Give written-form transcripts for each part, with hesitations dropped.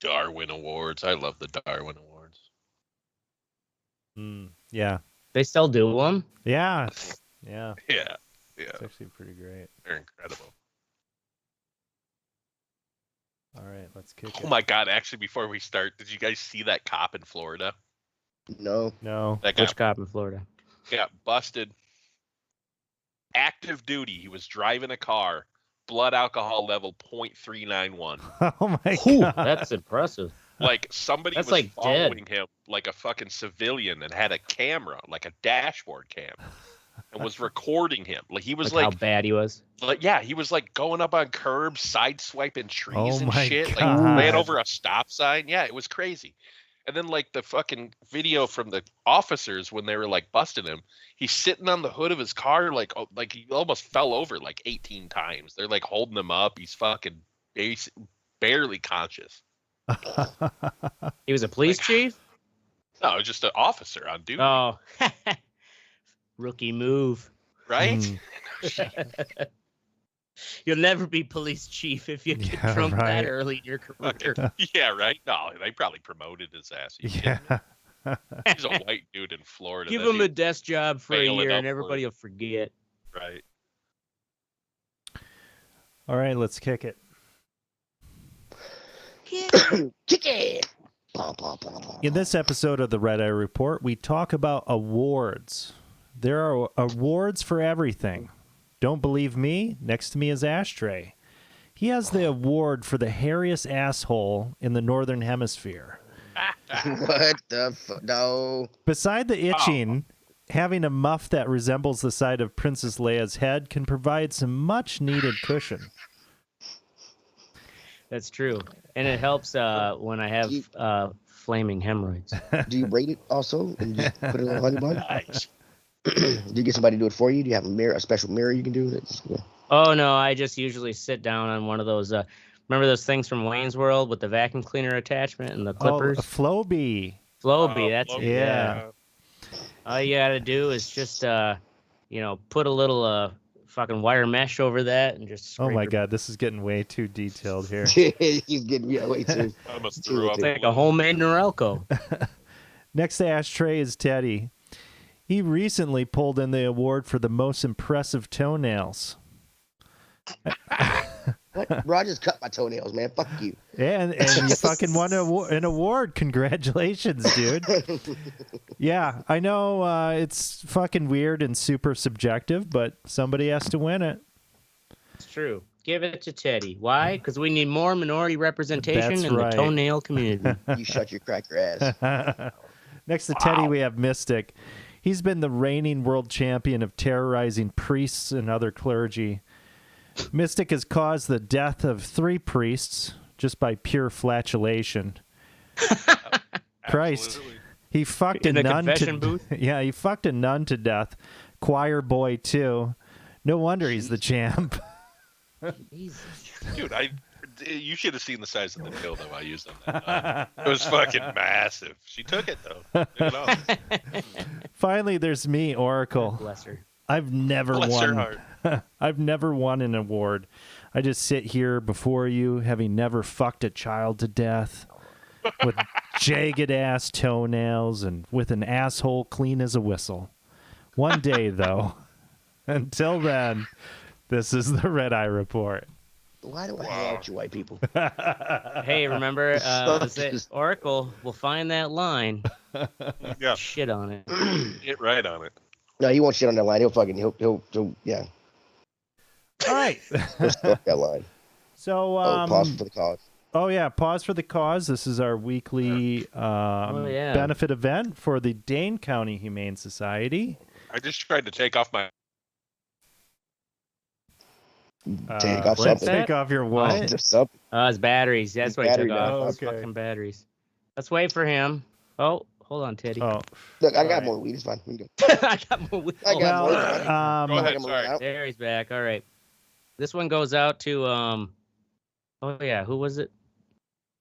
Darwin Awards. I love the Darwin Awards. Yeah. They still do them? Yeah. Yeah. Yeah. It's actually pretty great. They're incredible. All right, let's kick it. Oh my God! Actually, before we start, did you guys see that cop in Florida? No. Which cop in Florida? Got busted. Active duty. He was driving a car. Blood alcohol level 0.391. Oh my God. That's impressive. Like somebody That's was like following him like a fucking civilian and had a camera, like a dashboard cam, and was recording him. Like he was how bad he was. Like yeah, he was like going up on curbs, sideswiping trees and my shit. God. Like ran over a stop sign. Yeah, it was crazy. And then like the fucking video from the officers when they were like busting him, he's sitting on the hood of his car like he almost fell over like 18 times. They're like holding him up. He's fucking barely conscious. He was a police chief? No, just an officer on duty. Oh, rookie move. Right? You'll never be police chief if you get drunk that early in your career. Yeah, right? No, they probably promoted his ass. Yeah. He's a white dude in Florida. Give him a desk job for a year and everybody will forget. Right. All right, let's kick it. Kick it. In this episode of the Red Eye Report, we talk about awards. There are awards for everything. Don't believe me? Next to me is Ashtray. He has the award for the hairiest asshole in the Northern Hemisphere. What the fuck? No. Beside the itching, having a muff that resembles the side of Princess Leia's head can provide some much-needed cushion. That's true. And it helps when I have flaming hemorrhoids. Do you rate it also and just put it on honey bun? Nice. Do you get somebody to do it for you? Do you have a special mirror you can do it? Yeah. Oh, no, I just usually sit down on one of those, remember those things from Wayne's World with the vacuum cleaner attachment and the clippers? Oh, a Flowbee. Flowbee, that's it. Yeah. All you got to do is just, put a little fucking wire mesh over that and just Oh, my God, this is getting way too detailed here. He's getting way too. I almost threw up. It's like a homemade Norelco. Next to Ashtray is Teddy. He recently pulled in the award for the most impressive toenails. What? Bro, I just cut my toenails, man. Fuck you. Yeah, and you fucking won an award. Congratulations, dude. Yeah, I know it's fucking weird and super subjective, but somebody has to win it. It's true. Give it to Teddy. Why? Because we need more minority representation That's in right. the toenail community. You shut your cracker ass. Next to Teddy, we have Mystic. He's been the reigning world champion of terrorizing priests and other clergy. Mystic has caused the death of 3 priests just by pure flatulation. Christ. He fucked In a the nun confession booth? Yeah, he fucked a nun to death. Choir boy too. No wonder he's the champ. Dude, you should have seen the size of the dildo I used on that. It was fucking massive. She took it though. Took it off. Finally, there's me, Oracle. Bless her. I've never Bless her won. heart. I've never won an award. I just sit here before you, having never fucked a child to death, with jagged ass toenails and with an asshole clean as a whistle. One day, though. Until then, this is the Red Eye Report. Why do I hang out you white people? Hey, remember, Oracle will find that line. Yeah. Shit on it. Get right on it. No, he won't shit on that line. He'll yeah. All right. He'll stalk that line. So, pause for the cause. Oh, yeah, pause for the cause. This is our weekly benefit event for the Dane County Humane Society. I just tried to take off my... Take off something. Take off your what? Something. His batteries. That's what he took off. Oh, His okay. fucking batteries. Let's wait for him. Oh, hold on, Teddy. Oh. Look, I got more weed. It's fine. We can go. I got more weed. I got more. Go ahead, sorry. There, he's back. All right. This one goes out to, oh, yeah, who was it?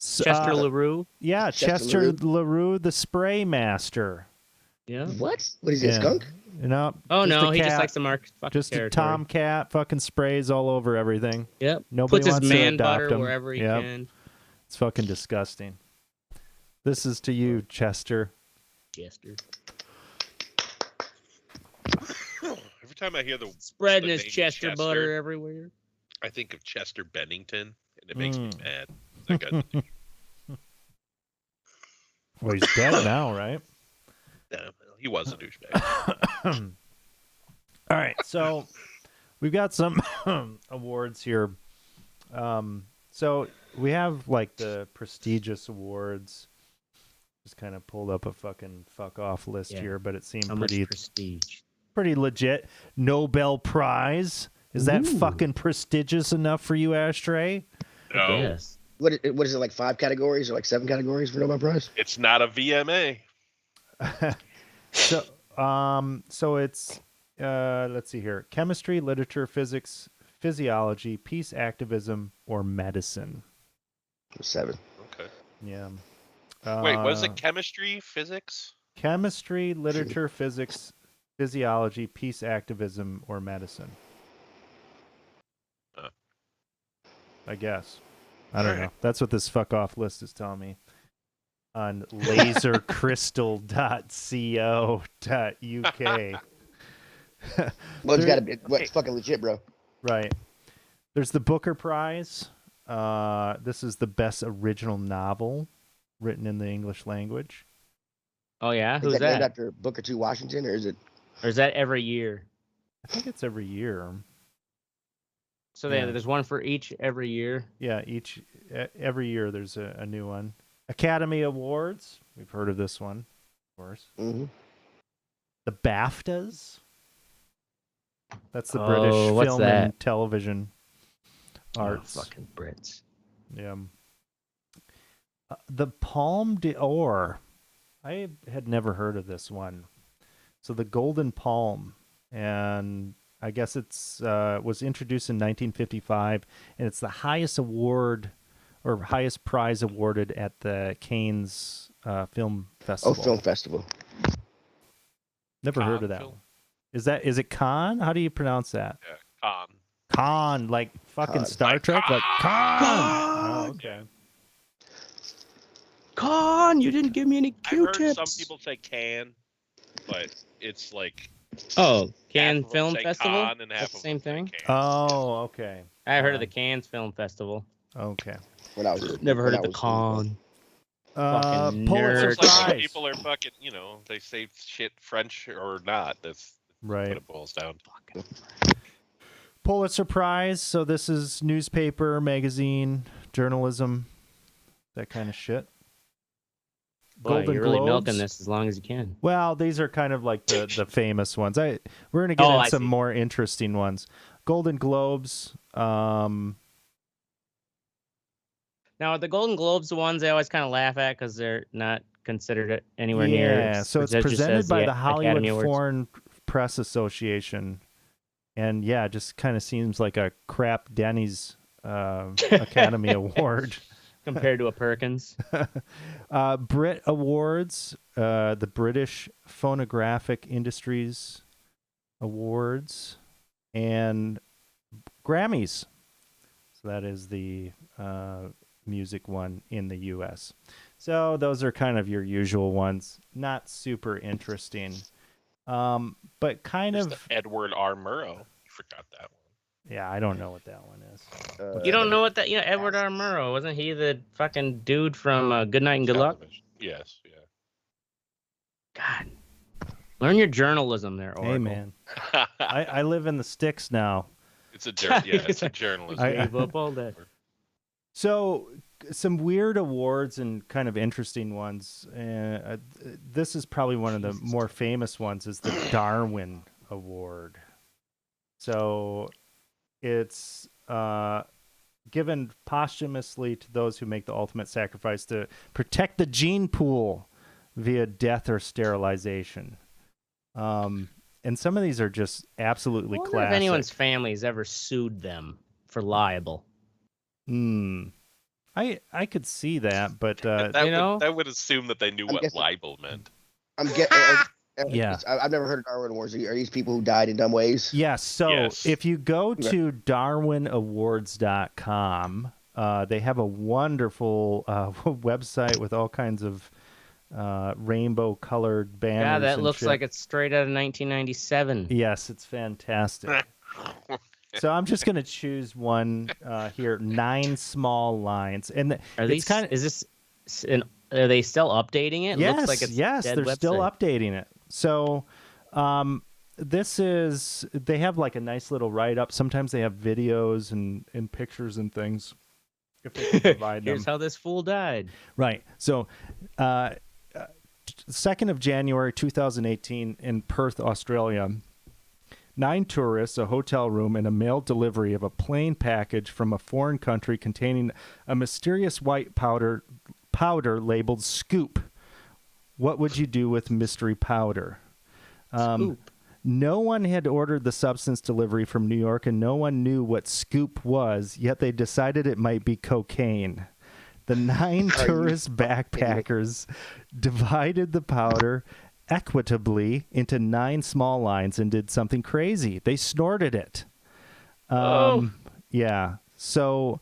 Chester LaRue? Yeah, Chester LaRue, the spray master. Yeah. What? What is it, a skunk? No. Oh, no, he just likes to mark fucking just territory. a tomcat, fucking sprays all over everything. Yep. Nobody puts his wants to man adopt butter him. wherever he can. It's fucking disgusting. This is to you, Chester. Chester. Every time I hear the Spreading the his name Chester butter everywhere. I think of Chester Bennington, and it makes me mad. That guy's Well, he's dead now, right? yeah, he was a douchebag. All right, so we've got some awards here. So we have like the prestigious awards. Just kind of pulled up a fucking fuck off list here, but it seemed pretty legit. Nobel Prize. Is that fucking prestigious enough for you, Ashtray? No. Yes. What is it, like 5 categories or like 7 categories for Nobel Prize? It's not a VMA. So it's let's see here: chemistry, literature, physics, physiology, peace, activism, or medicine. 7. Okay. Yeah. Wait, was it chemistry, physics? Chemistry, literature, physics, physiology, peace, activism, or medicine? I guess. I don't know. That's what this fuck off list is telling me on lasercrystal.co.uk. Well, it's got to be. It's fucking legit, bro. Right. There's the Booker Prize. This is the best original novel written in the English language. Oh yeah, who's is that? that? Named after Booker T. Washington, or is it? Or is that every year? I think it's every year. So there's one for each every year. Yeah, every year there's a new one. Academy Awards. We've heard of this one, of course. Mm-hmm. The BAFTAs. That's the British film and television arts. Oh, fucking Brits. Yeah. The Palme d'Or. I had never heard of this one. So the Golden Palm, and I guess it's was introduced in 1955, and it's the highest award or highest prize awarded at the Cannes Film Festival. Oh, film festival. Never heard of that one. Is it Cannes? How do you pronounce that? Yeah, Khan. Khan, like fucking Khan. Star Trek, like Khan. Khan. Oh, okay. Khan, you didn't give me any Q-tips. I heard some people say can, but it's like Cannes half of them Film say Festival. Con and half That's the of same them thing. say can. Oh, okay. I heard of the Cannes Film Festival. Okay. When I was Never heard of the was- Con. Fucking Pulitzer nerd. It's like when Prize. people are fucking, they say shit French or not. That's Right. what it boils down. Pulitzer Prize. So this is newspaper, magazine, journalism, that kind of shit. Boy, Golden you're really Globes. milking this as long as you can. Well, these are kind of like the famous ones. We're gonna get into some see. more interesting ones. Golden Globes. Now, the Golden Globes, the ones I always kind of laugh at because they're not considered anywhere near. Yeah, so it's it just presented says by the Academy Hollywood Awards. Foreign Press Association, and yeah, it just kind of seems like a crap Denny's Academy Award. Compared to a Perkins. Brit Awards, the British Phonographic Industries Awards, and Grammys. So that is the music one in the U.S. So those are kind of your usual ones. Not super interesting, but kind There's of. the Edward R. Murrow. You forgot that one. Yeah, I don't know what that one is. You don't know what that? Edward R. Murrow, wasn't he the fucking dude from Good Night and Good Luck? Television. Yes, yeah. God, learn your journalism there, Oracle. Hey, man. I live in the sticks now. It's a journalism. Gave up all that. So, some weird awards and kind of interesting ones. This is probably one of the more famous ones, is the Darwin Award. So, it's given posthumously to those who make the ultimate sacrifice to protect the gene pool via death or sterilization. And some of these are just absolutely I wonder classic. if anyone's family's ever sued them for libel. I could see that, but that would assume that they knew what guessing- libel meant. I'm getting. Yeah. I've never heard of Darwin Awards. Are these people who died in dumb ways? yes. So Yes. if you go to DarwinAwards.com, They have a wonderful website with all kinds of rainbow-colored banners. Yeah, that and looks shit. like it's straight out of 1997. Yes, it's fantastic. So I'm just going to choose one here. 9 small lines, and Are these kind of. Is this? Are they still updating it? Yes, Looks like it's yes, dead they're still website. updating it. So, this is they have like a nice little write up. Sometimes they have videos and pictures and things if they can provide them. Here's how this fool died. Right. So, 2nd of January 2018 in Perth, Australia. 9 tourists, a hotel room, and a mail delivery of a plane package from a foreign country containing a mysterious white powder labeled Scoop. What would you do with mystery powder? Scoop. No one had ordered the substance delivery from New York, and no one knew what Scoop was, yet they decided it might be cocaine. The 9 tourist backpackers divided the powder equitably into 9 small lines and did something crazy. They snorted it. Yeah. So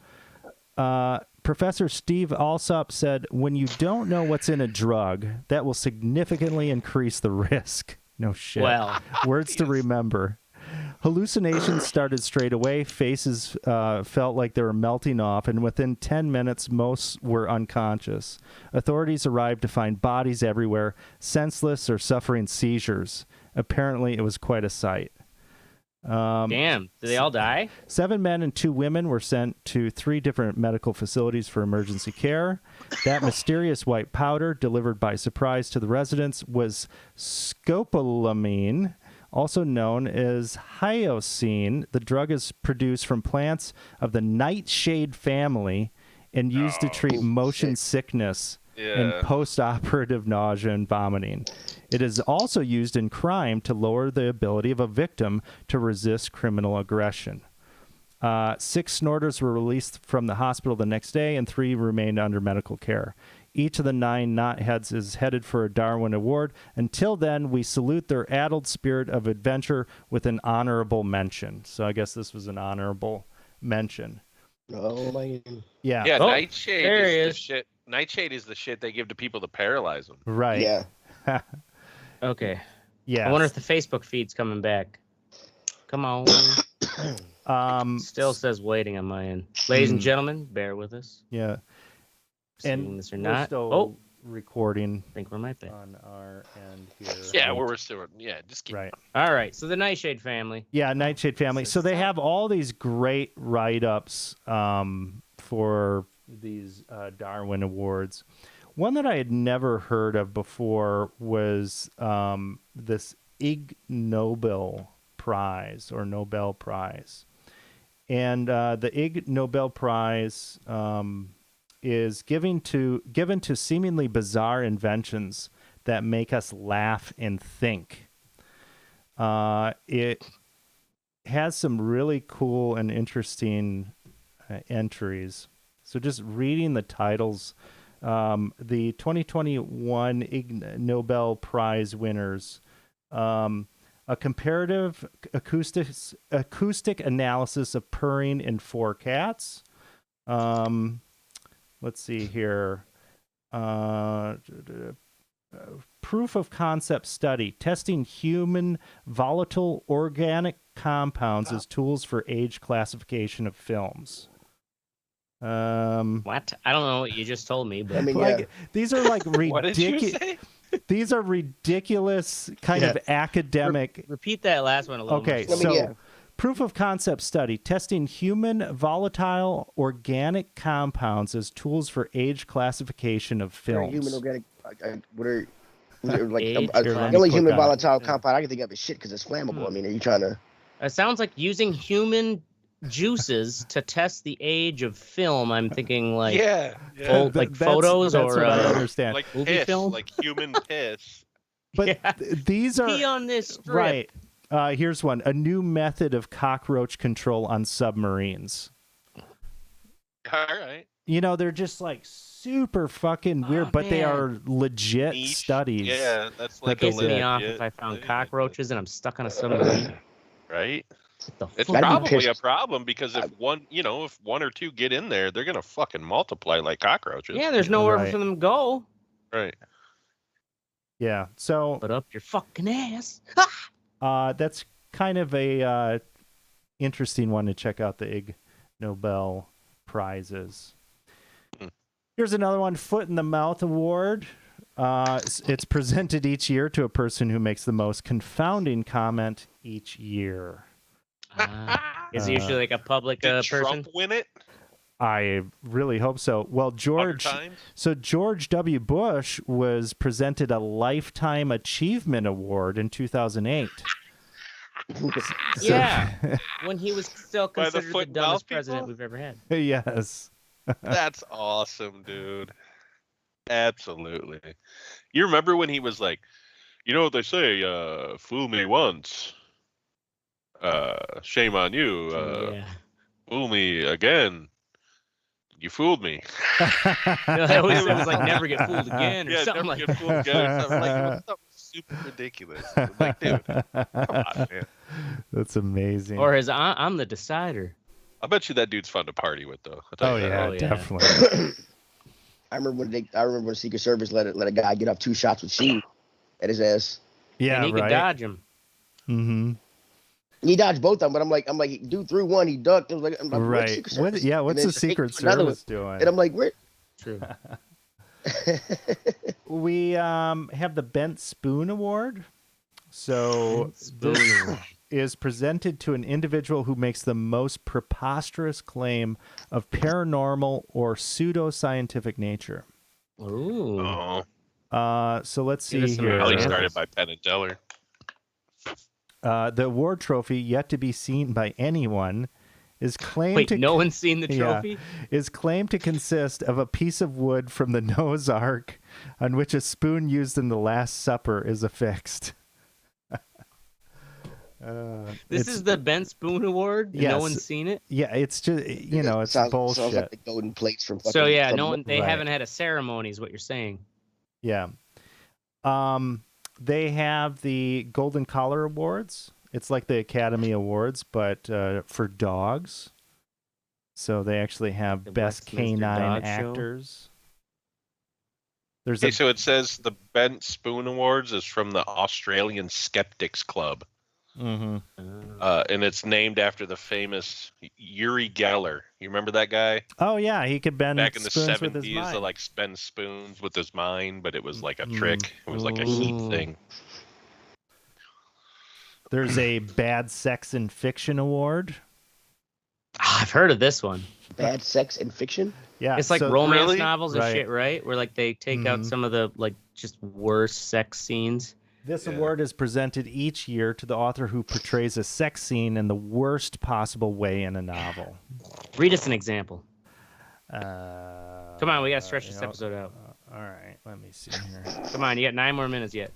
Professor Steve Alsop said, when you don't know what's in a drug, that will significantly increase the risk. No shit. Well, Words to remember. Hallucinations started straight away. Faces felt like they were melting off, and within 10 minutes, most were unconscious. Authorities arrived to find bodies everywhere, senseless or suffering seizures. Apparently, it was quite a sight. damn. Did they all die? 7 men and 2 women were sent to 3 different medical facilities for emergency care. That mysterious white powder, delivered by surprise to the residents, was scopolamine, also known as hyoscine. The drug is produced from plants of the nightshade family and used to treat motion sickness and post-operative nausea and vomiting. It is also used in crime to lower the ability of a victim to resist criminal aggression. 6 snorters were released from the hospital the next day, and 3 remained under medical care. Each of the 9 knotheads is headed for a Darwin Award. Until then, we salute their addled spirit of adventure with an honorable mention. So I guess this was an honorable mention. Oh my. Yeah. Yeah, Oh, Nightshade there he is the is. shit. Nightshade is the shit they give to people to paralyze them. Right. Yeah. Okay. Yeah. I wonder if the Facebook feed's coming back. Come on. Still says waiting on my end. Ladies and gentlemen, bear with us. Yeah. Seeing this or we're not. still recording I think we're might be. on our end here. Yeah, we're still. Yeah, just keep. Right. All right. So the Nightshade family. Yeah, Nightshade family. So they have all these great write-ups for these Darwin Awards. One that I had never heard of before was this Ig Nobel Prize or Nobel Prize. And the Ig Nobel Prize is given to seemingly bizarre inventions that make us laugh and think. It has some really cool and interesting entries. So just reading the titles, the 2021 Ig Nobel Prize winners, a comparative acoustic analysis of purring in 4 cats. Let's see here. Proof of concept study testing human volatile organic compounds as tools for age classification of films. What? I don't know what you just told me, but I mean, Like these are like What did you ridiculous. say? These are ridiculous kind of academic. repeat that last one a little Okay, more. I mean, so yeah. proof of concept study testing human volatile organic compounds as tools for age classification of What are films. human organic? What are like Age the Here, let me only click human on it. volatile compound I can think of is shit because it's flammable. I mean, are you trying to? It sounds like using human juices to test the age of film. I'm thinking like Yeah, Old, like photos that's or what I understand. like movie piss, film? like human piss. But yeah. these are pee on this strip. right. Here's one: a new method of cockroach control on submarines. All right. You know, they're just like super fucking weird, but they man. are legit Niche. studies. Yeah, that's like they Piss me did. off legit if I found thing. cockroaches and I'm stuck on a submarine. Right? It's I'd be probably pissed. a problem because if one or two get in there, they're gonna fucking multiply like cockroaches. Yeah, there's nowhere Right. for them to go. Right. Yeah. So But up your fucking ass. that's kind of a interesting one to check out, the Ig Nobel Prizes. Here's another one, Foot in the Mouth Award. It's presented each year to a person who makes the most confounding comment each year. Is it usually like a public Did person? Trump win it? I really hope so. Well, 100 times? George W. Bush was presented a Lifetime Achievement Award in 2008. Yeah, when he was still By the considered the foot and dumbest mouth president people? we've ever had. Yes. That's awesome, dude. Absolutely. You remember when he was like, you know what they say, fool me once, shame on you. Yeah. Fool me again. You fooled me. I always said it was like never get fooled again or something never like get fooled that. again or something. Like, it was something super ridiculous. Like, dude, come on, man. That's amazing. Or his I'm the decider. I bet you that dude's fun to party with, though. I'll tell Oh you that. yeah, Oh, yeah. definitely. I remember when the Secret Service let a guy get off 2 shots with sheen at his ass. Yeah, And he could right. dodge him. Mm-hmm. He dodged both of them, but I'm like, dude threw one, he ducked. I'm like, Right. Secret Service? What's And the then Secret another one. Service doing? And I'm like, where? True. We have the Bent Spoon Award. So this is presented to an individual who makes the most preposterous claim of paranormal or pseudoscientific nature. Ooh. Oh, So let's Give see us some here. probably examples. started by Penn and Teller. The award trophy, yet to be seen by anyone, is claimed Wait, to no one's seen the Yeah. trophy? is claimed to consist of a piece of wood from the Noah's Ark on which a spoon used in the Last Supper is affixed. This It's- is the Ben Spoon Award? Yes. No one's seen it? Yeah, it's just, it's sounds bullshit. like the golden plates from. So fucking- yeah, from- no one they Right. haven't had a ceremony is what you're saying. Yeah. They have the Golden Collar Awards. It's like the Academy Awards, but for dogs. So they actually have The best Westminster canine Dog Show? actors. There's Okay, so it says the Bent Spoon Awards is from the Australian Skeptics Club. Mm-hmm. And it's named after the famous Uri Geller. You remember that guy? Oh yeah, he could bend Back in the spoons with his 70s, mind. to like spend spoons with his mind, but it was like a trick. It was like a Ooh. heat thing. There's a Bad Sex and Fiction Award. I've heard of this one. Bad sex and fiction. Yeah, It's like so- romance Really? novels and Right. shit, right? Where like they take out Mhm. some of the like just worst sex scenes. This Yeah. award is presented each year to the author who portrays a sex scene in the worst possible way in a novel. Read us an example. Come on, we gotta stretch this episode out. All right, let me see here. Come on, you got 9 more minutes yet.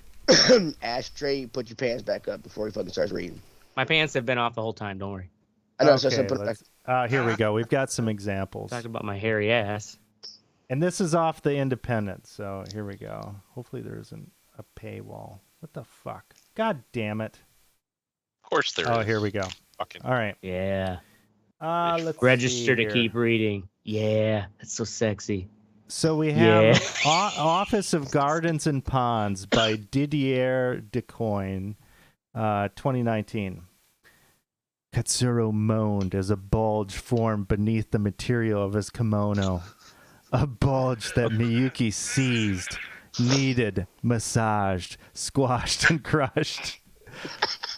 Ashtray, put your pants back up before he fucking starts reading. My pants have been off the whole time. Don't worry. I know. So Okay, put it back. let's- here we go. We've got some examples. Talk about my hairy ass. And this is off the Independent, so here we go. Hopefully there isn't a paywall. What the fuck? God damn it. Of course there is. Oh, here we go. Fucking All right. Yeah. Let's Register see to here. keep reading. Yeah, that's so sexy. So we have Yeah. Office of Gardens and Ponds by Didier Decoyne, 2019. Katsuro moaned as a bulge formed beneath the material of his kimono. A bulge that Miyuki seized, kneaded, massaged, squashed, and crushed.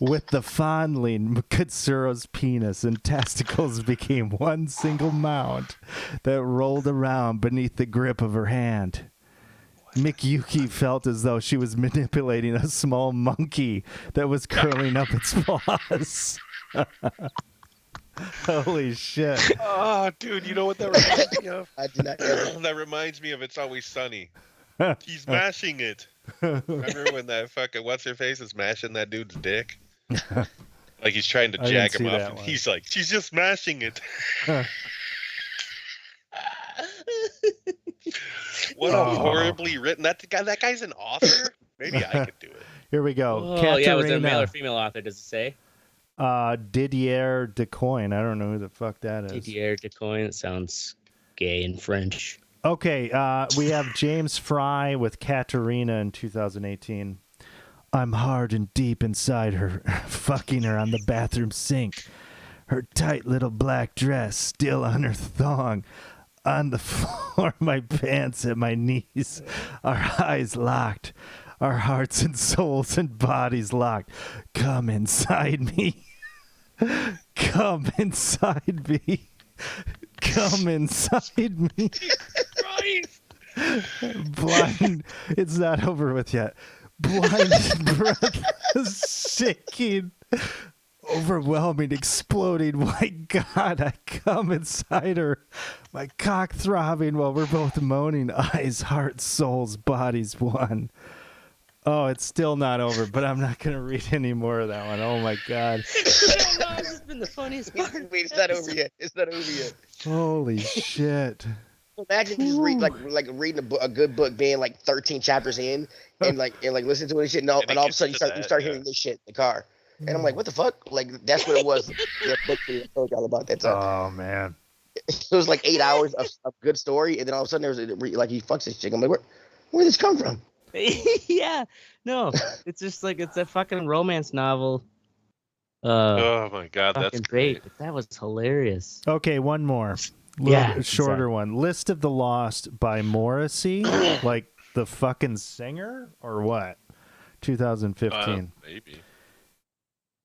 With the fondling, Katsuro's penis and testicles became one single mound that rolled around beneath the grip of her hand. Miyuki felt as though she was manipulating a small monkey that was curling up its paws. Holy shit. Oh, dude, you know what that reminds me of? I did not get That reminds me of It's Always Sunny. He's mashing it. Remember when that fucking what's-her-face is mashing that dude's dick? Like he's trying to I didn't jag see him that off, and one. he's like, she's just mashing it. What a horribly written... That guy's an author? Maybe I could do it. Here we go. Oh, yeah, was it a male Katerina. or female author? Does it say? Didier Decoing. I don't know who the fuck that is. Didier Decoing. It sounds gay in French. Okay, we have James Fry with Katerina in 2018. I'm hard and deep inside her, fucking her on the bathroom sink. Her tight little black dress still on her thong. On the floor, my pants at my knees. Our eyes locked. Our hearts and souls and bodies locked. Come inside me. Come inside me. Come inside me. Blind. It's not over with yet. Blind breath shaking. Overwhelming, exploding. My God, I come inside her. My cock throbbing while we're both moaning. Eyes, hearts, souls, bodies, one. Oh, it's still not over, but I'm not going to read any more of that one. Oh, my God. I don't know. This has been the funniest part. Wait, it's not over yet. It's not over yet. Holy shit. Imagine just reading a good book, being like 13 chapters in, and listen to it and shit. No, and all of a sudden you start hearing this shit in the car, and I'm like, what the fuck? Like that's what it was. The book I told y'all about that time. Oh man. It was like 8 hours of good story, and then all of a sudden there was like he fucks this chick. I'm like, where did this come from? Yeah, no, it's just like it's a fucking romance novel. Oh my God, that's great. But that was hilarious. Okay, one more. Shorter one. List of the Lost by Morrissey, like the fucking singer or what? 2015. Maybe.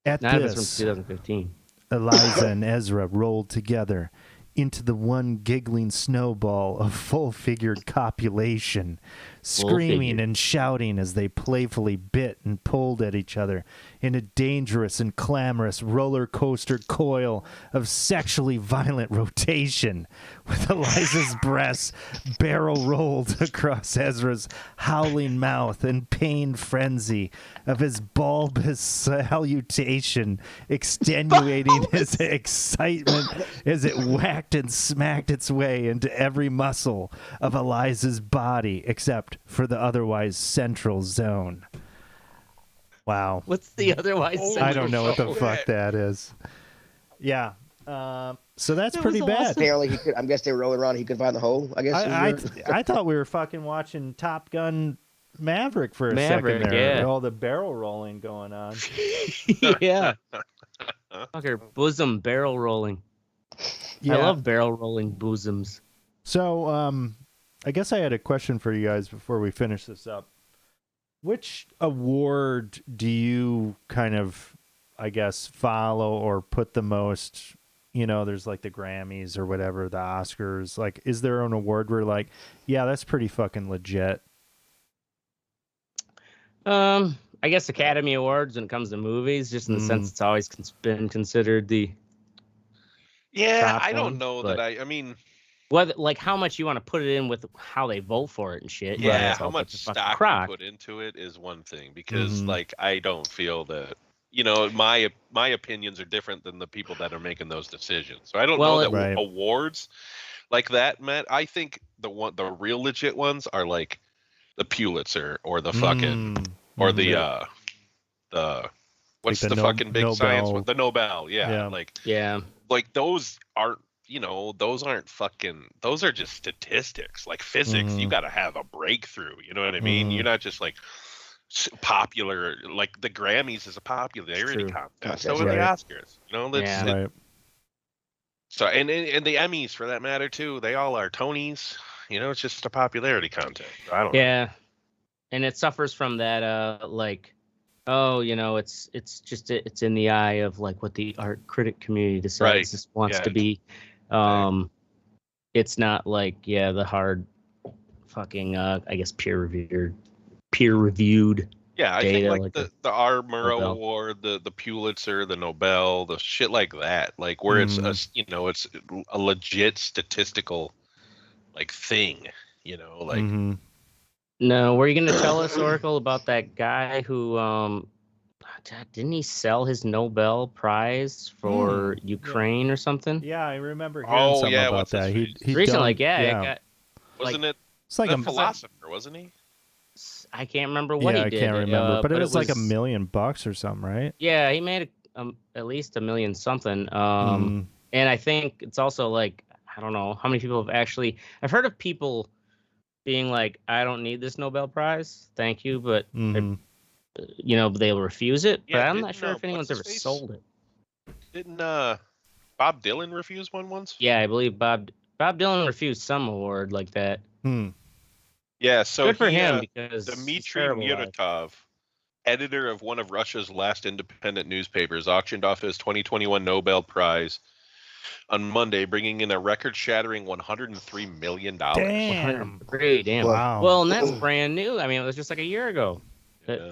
At None of this, it's from 2015. Eliza and Ezra rolled together into the one giggling snowball of full-figured copulation, screaming and shouting as they playfully bit and pulled at each other in a dangerous and clamorous roller coaster coil of sexually violent rotation, with Eliza's breasts barrel rolled across Ezra's howling mouth and pain frenzy of his bulbous salutation extenuating his excitement as it whacked and smacked its way into every muscle of Eliza's body except for the otherwise central zone. Wow. What's the otherwise? I don't know what the fuck that is. Yeah. So that's pretty bad. Awesome. Apparently, he could. I guess they were rolling around. He could find the hole. I guess. I thought we were fucking watching Top Gun Maverick for a second there. Yeah. All the barrel rolling going on. Yeah. Fucker bosom barrel rolling. Yeah. I love barrel rolling bosoms. So, I guess I had a question for you guys before we finish this up. Which award do you kind of, I guess, follow or put the most? You know, there's like the Grammys or whatever, the Oscars. Like, is there an award where like, yeah, that's pretty fucking legit? I guess Academy Awards when it comes to movies, just in the sense it's always been considered the. Yeah, I don't know that I mean. Whether like how much you want to put it in with how they vote for it and shit. Yeah, how much stock you put into it is one thing because like I don't feel that my opinions are different than the people that are making those decisions. So I don't know that awards like that, Matt. I think the real legit ones are like the Pulitzer or the fucking or the what's like the fucking big Nobel. Science one? The Nobel, like those aren't. Those aren't fucking. Those are just statistics. Like physics, you got to have a breakthrough. You know what I mean? You're not just like popular. Like the Grammys is a popularity contest. So are the Oscars. So and the Emmys for that matter too. They all are Tonys. It's just a popularity contest. I don't know. Yeah, and it suffers from that. It's in the eye of like what the art critic community decides this wants to be. It's not like the hard fucking I guess peer reviewed I data, think like the R. Murrow Award, the Pulitzer, the Nobel, the shit like that, like where it's it's a legit statistical like thing, No, were you gonna tell us, Oracle, about that guy who didn't he sell his Nobel Prize for Ukraine or something? Yeah, I remember hearing something about that. He recently, it got, wasn't it? It's like a philosopher, wasn't he? I can't remember what he did. I can't remember, but it was like $1 million or something, right? Yeah, he made at least 1 million something. Mm. And I think it's also like, I don't know how many people have actually. I've heard of people being like, I don't need this Nobel Prize, thank you, but Mhm. they'll refuse it. Yeah, but I'm didn't, not sure if anyone's what's ever his face? sold it. Didn't Bob Dylan refuse one once? Yeah, I believe Bob Dylan refused some award like that. Hmm. Yeah, so Good for he, him because he's Dmitry terrible live. Muratov, editor of one of Russia's last independent newspapers, auctioned off his 2021 Nobel Prize on Monday, bringing in a record-shattering $103 million. Damn. Great, damn. Wow. Well, and that's brand new. I mean, it was just like a year ago. Yeah.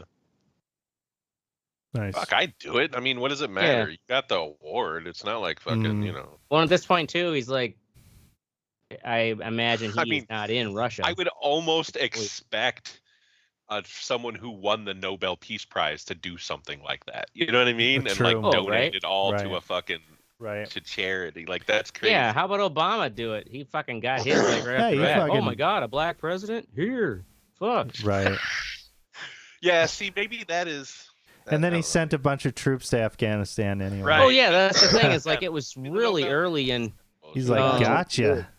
Nice. Fuck, I'd do it. I mean, what does it matter? You got the award. It's not like fucking, Well, at this point, too, he's like, I imagine he's not in Russia. I would almost expect someone who won the Nobel Peace Prize to do something like that. You know what I mean? True. And like donate right? it all Right. to a fucking Right. to charity. Like that's crazy. Yeah, how about Obama do it? He fucking got his like right after he that. fucking- Oh my god, a black president? Here. Fuck. Right. Yeah, see, maybe that is. And then I he don't know. sent a bunch of troops to Afghanistan anyway. Right. Oh yeah, that's the thing. Is like it was really early and He's like, Oh. gotcha.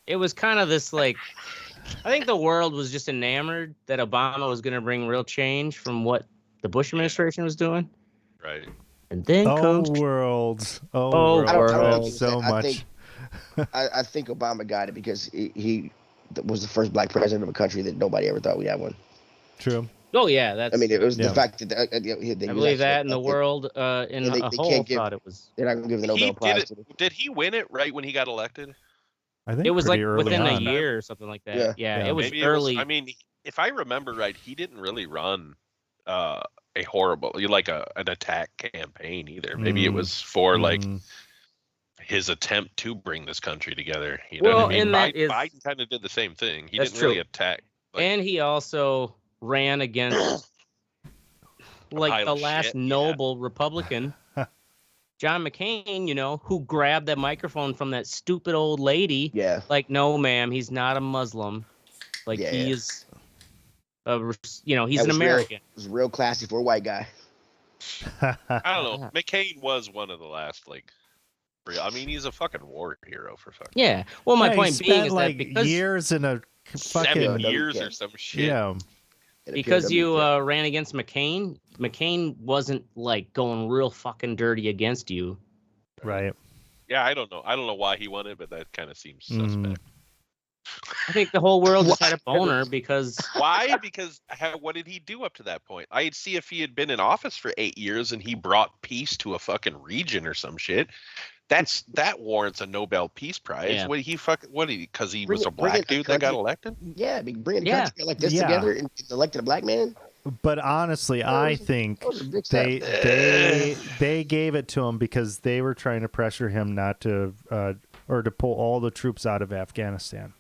it was kind of this like I think the world was just enamored that Obama was going to bring real change from what the Bush administration was doing. Right. And then Oh, comes world. Oh, Oh, world. I don't world. think So I much. think, I think Obama got it because he was the first black president of a country that nobody ever thought we had one. True. Oh yeah, that's I mean, it was Yeah. the fact that I believe that in the world in they a whole can't give- thought it was they're not going to give the He Nobel Prize did to them. Did he win it right when he got elected? I think it was like pretty early within on. a year or something like that. Yeah. Yeah, Yeah. it was Maybe early. I mean, if I remember right, he didn't really run a horrible like an attack campaign either. Maybe it Mm. was for like Mm. his attempt to bring this country together. You know Well, what I mean? and that is- Biden kind of did the same thing. He That's didn't really true. attack. Like, and he also ran against like pile the of last shit, yeah. noble Republican, John McCain, who grabbed that microphone from that stupid old lady. Yeah. Like, no, ma'am, he's not a Muslim. Like, Yeah, he yeah. is, he's That an was American. It was real classy for a white guy. I don't know. Yeah. McCain was one of the last like real. I mean, he's a fucking war hero for fucking Yeah. Well, my Yeah, he point being spent is like that because years in a fucking 7 Yeah, years yeah. or some shit. yeah. because you POW. ran against McCain wasn't like going real fucking dirty against you. Right. Yeah, I don't know. I don't know why he won it, but that kind of seems Mm. suspect. I think the whole world just had a boner because Why? Because what did he do up to that point? I'd see if he had been in office for 8 years and he brought peace to a fucking region or some shit. That warrants a Nobel Peace Prize. Yeah. What he because he Bring was it- a bring black it to dude that got country. elected? Yeah, bringing a Yeah. country like this Yeah. together and elected a black man. But honestly, I was- think That was a big step. they gave it to him because they were trying to pressure him not to or to pull all the troops out of Afghanistan.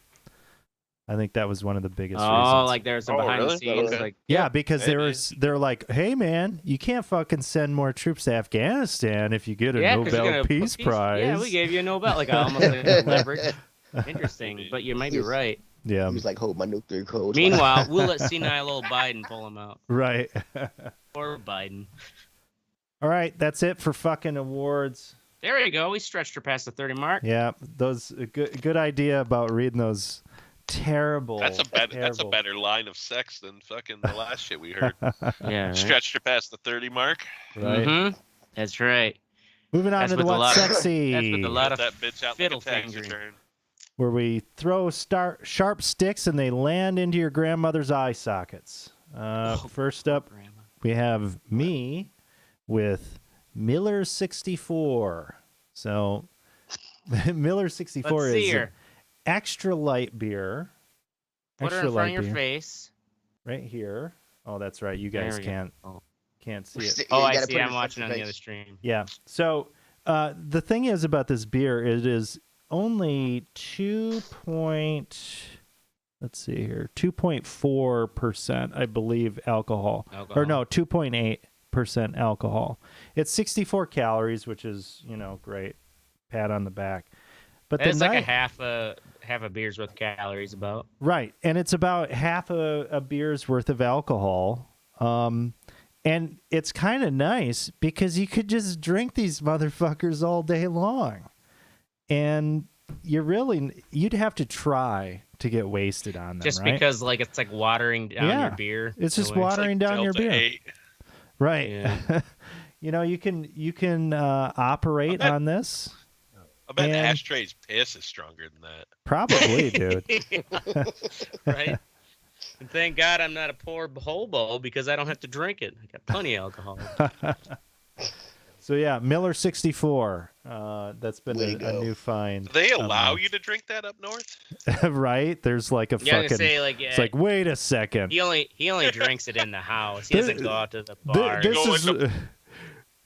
I think that was one of the biggest reasons. like there's some Oh, behind really? the scenes Okay. like Yeah, because maybe. they're like, hey man, you can't fucking send more troops to Afghanistan if you get a 'cause you're Nobel gonna put Peace Prize. Yeah, we gave you a Nobel. Like almost like leverage. Interesting, but you might be Yes. right. Yeah, He was like, hold my nuclear code. Meanwhile, we'll let senile old Biden pull him out. right. Or Biden. All right, that's it for fucking awards. There we go. We stretched her past the 30 mark. Yeah, those good idea about reading those terrible. That's a terrible. better line of sex than fucking the last shit we heard. Yeah. Right. Stretched her past the 30 mark. Right. Mhm. That's right. Moving on That's to the with a what's lot of- sexy, that's with a lot Get of that bitch out like fiddle a tax fingering. return. where we throw sharp sticks and they land into your grandmother's eye sockets. First up, Grandma. we have me with Miller 64. So Miller 64 Let's see is her. extra light beer. Put her Extra in front light of your beer. face. Right here. Oh, that's right. You There guys we go. can't Oh. see it. Yeah, Oh, you I gotta see. put it I'm in watching front on of the your other face. stream. Yeah. So the thing is about this beer, it is only 2.4%, I believe, alcohol. Or no, 2.8% alcohol. It's 64 calories, which is, great. Pat on the back. But It's like a night- half a beer's worth of calories about. Right, and it's about half a beer's worth of alcohol. And it's kind of nice because you could just drink these motherfuckers all day long. And you'd have to try to get wasted on them, Just right? because like it's like watering down your beer. It's just in a way. watering down your Delta beer. 8. Right. Yeah. You can operate on this. I bet And- Ashtray's piss is stronger than that. Probably, dude. Right. And thank God I'm not a poor hobo because I don't have to drink it. I got plenty of alcohol. So yeah, Miller 64. That's been Way a to go. new find. Do they allow you to drink that up north? Right? There's like a Yeah, I was fucking. gonna say like It's like, wait a second. he only drinks it in the house. He doesn't go out to the Th- bar. this Go is in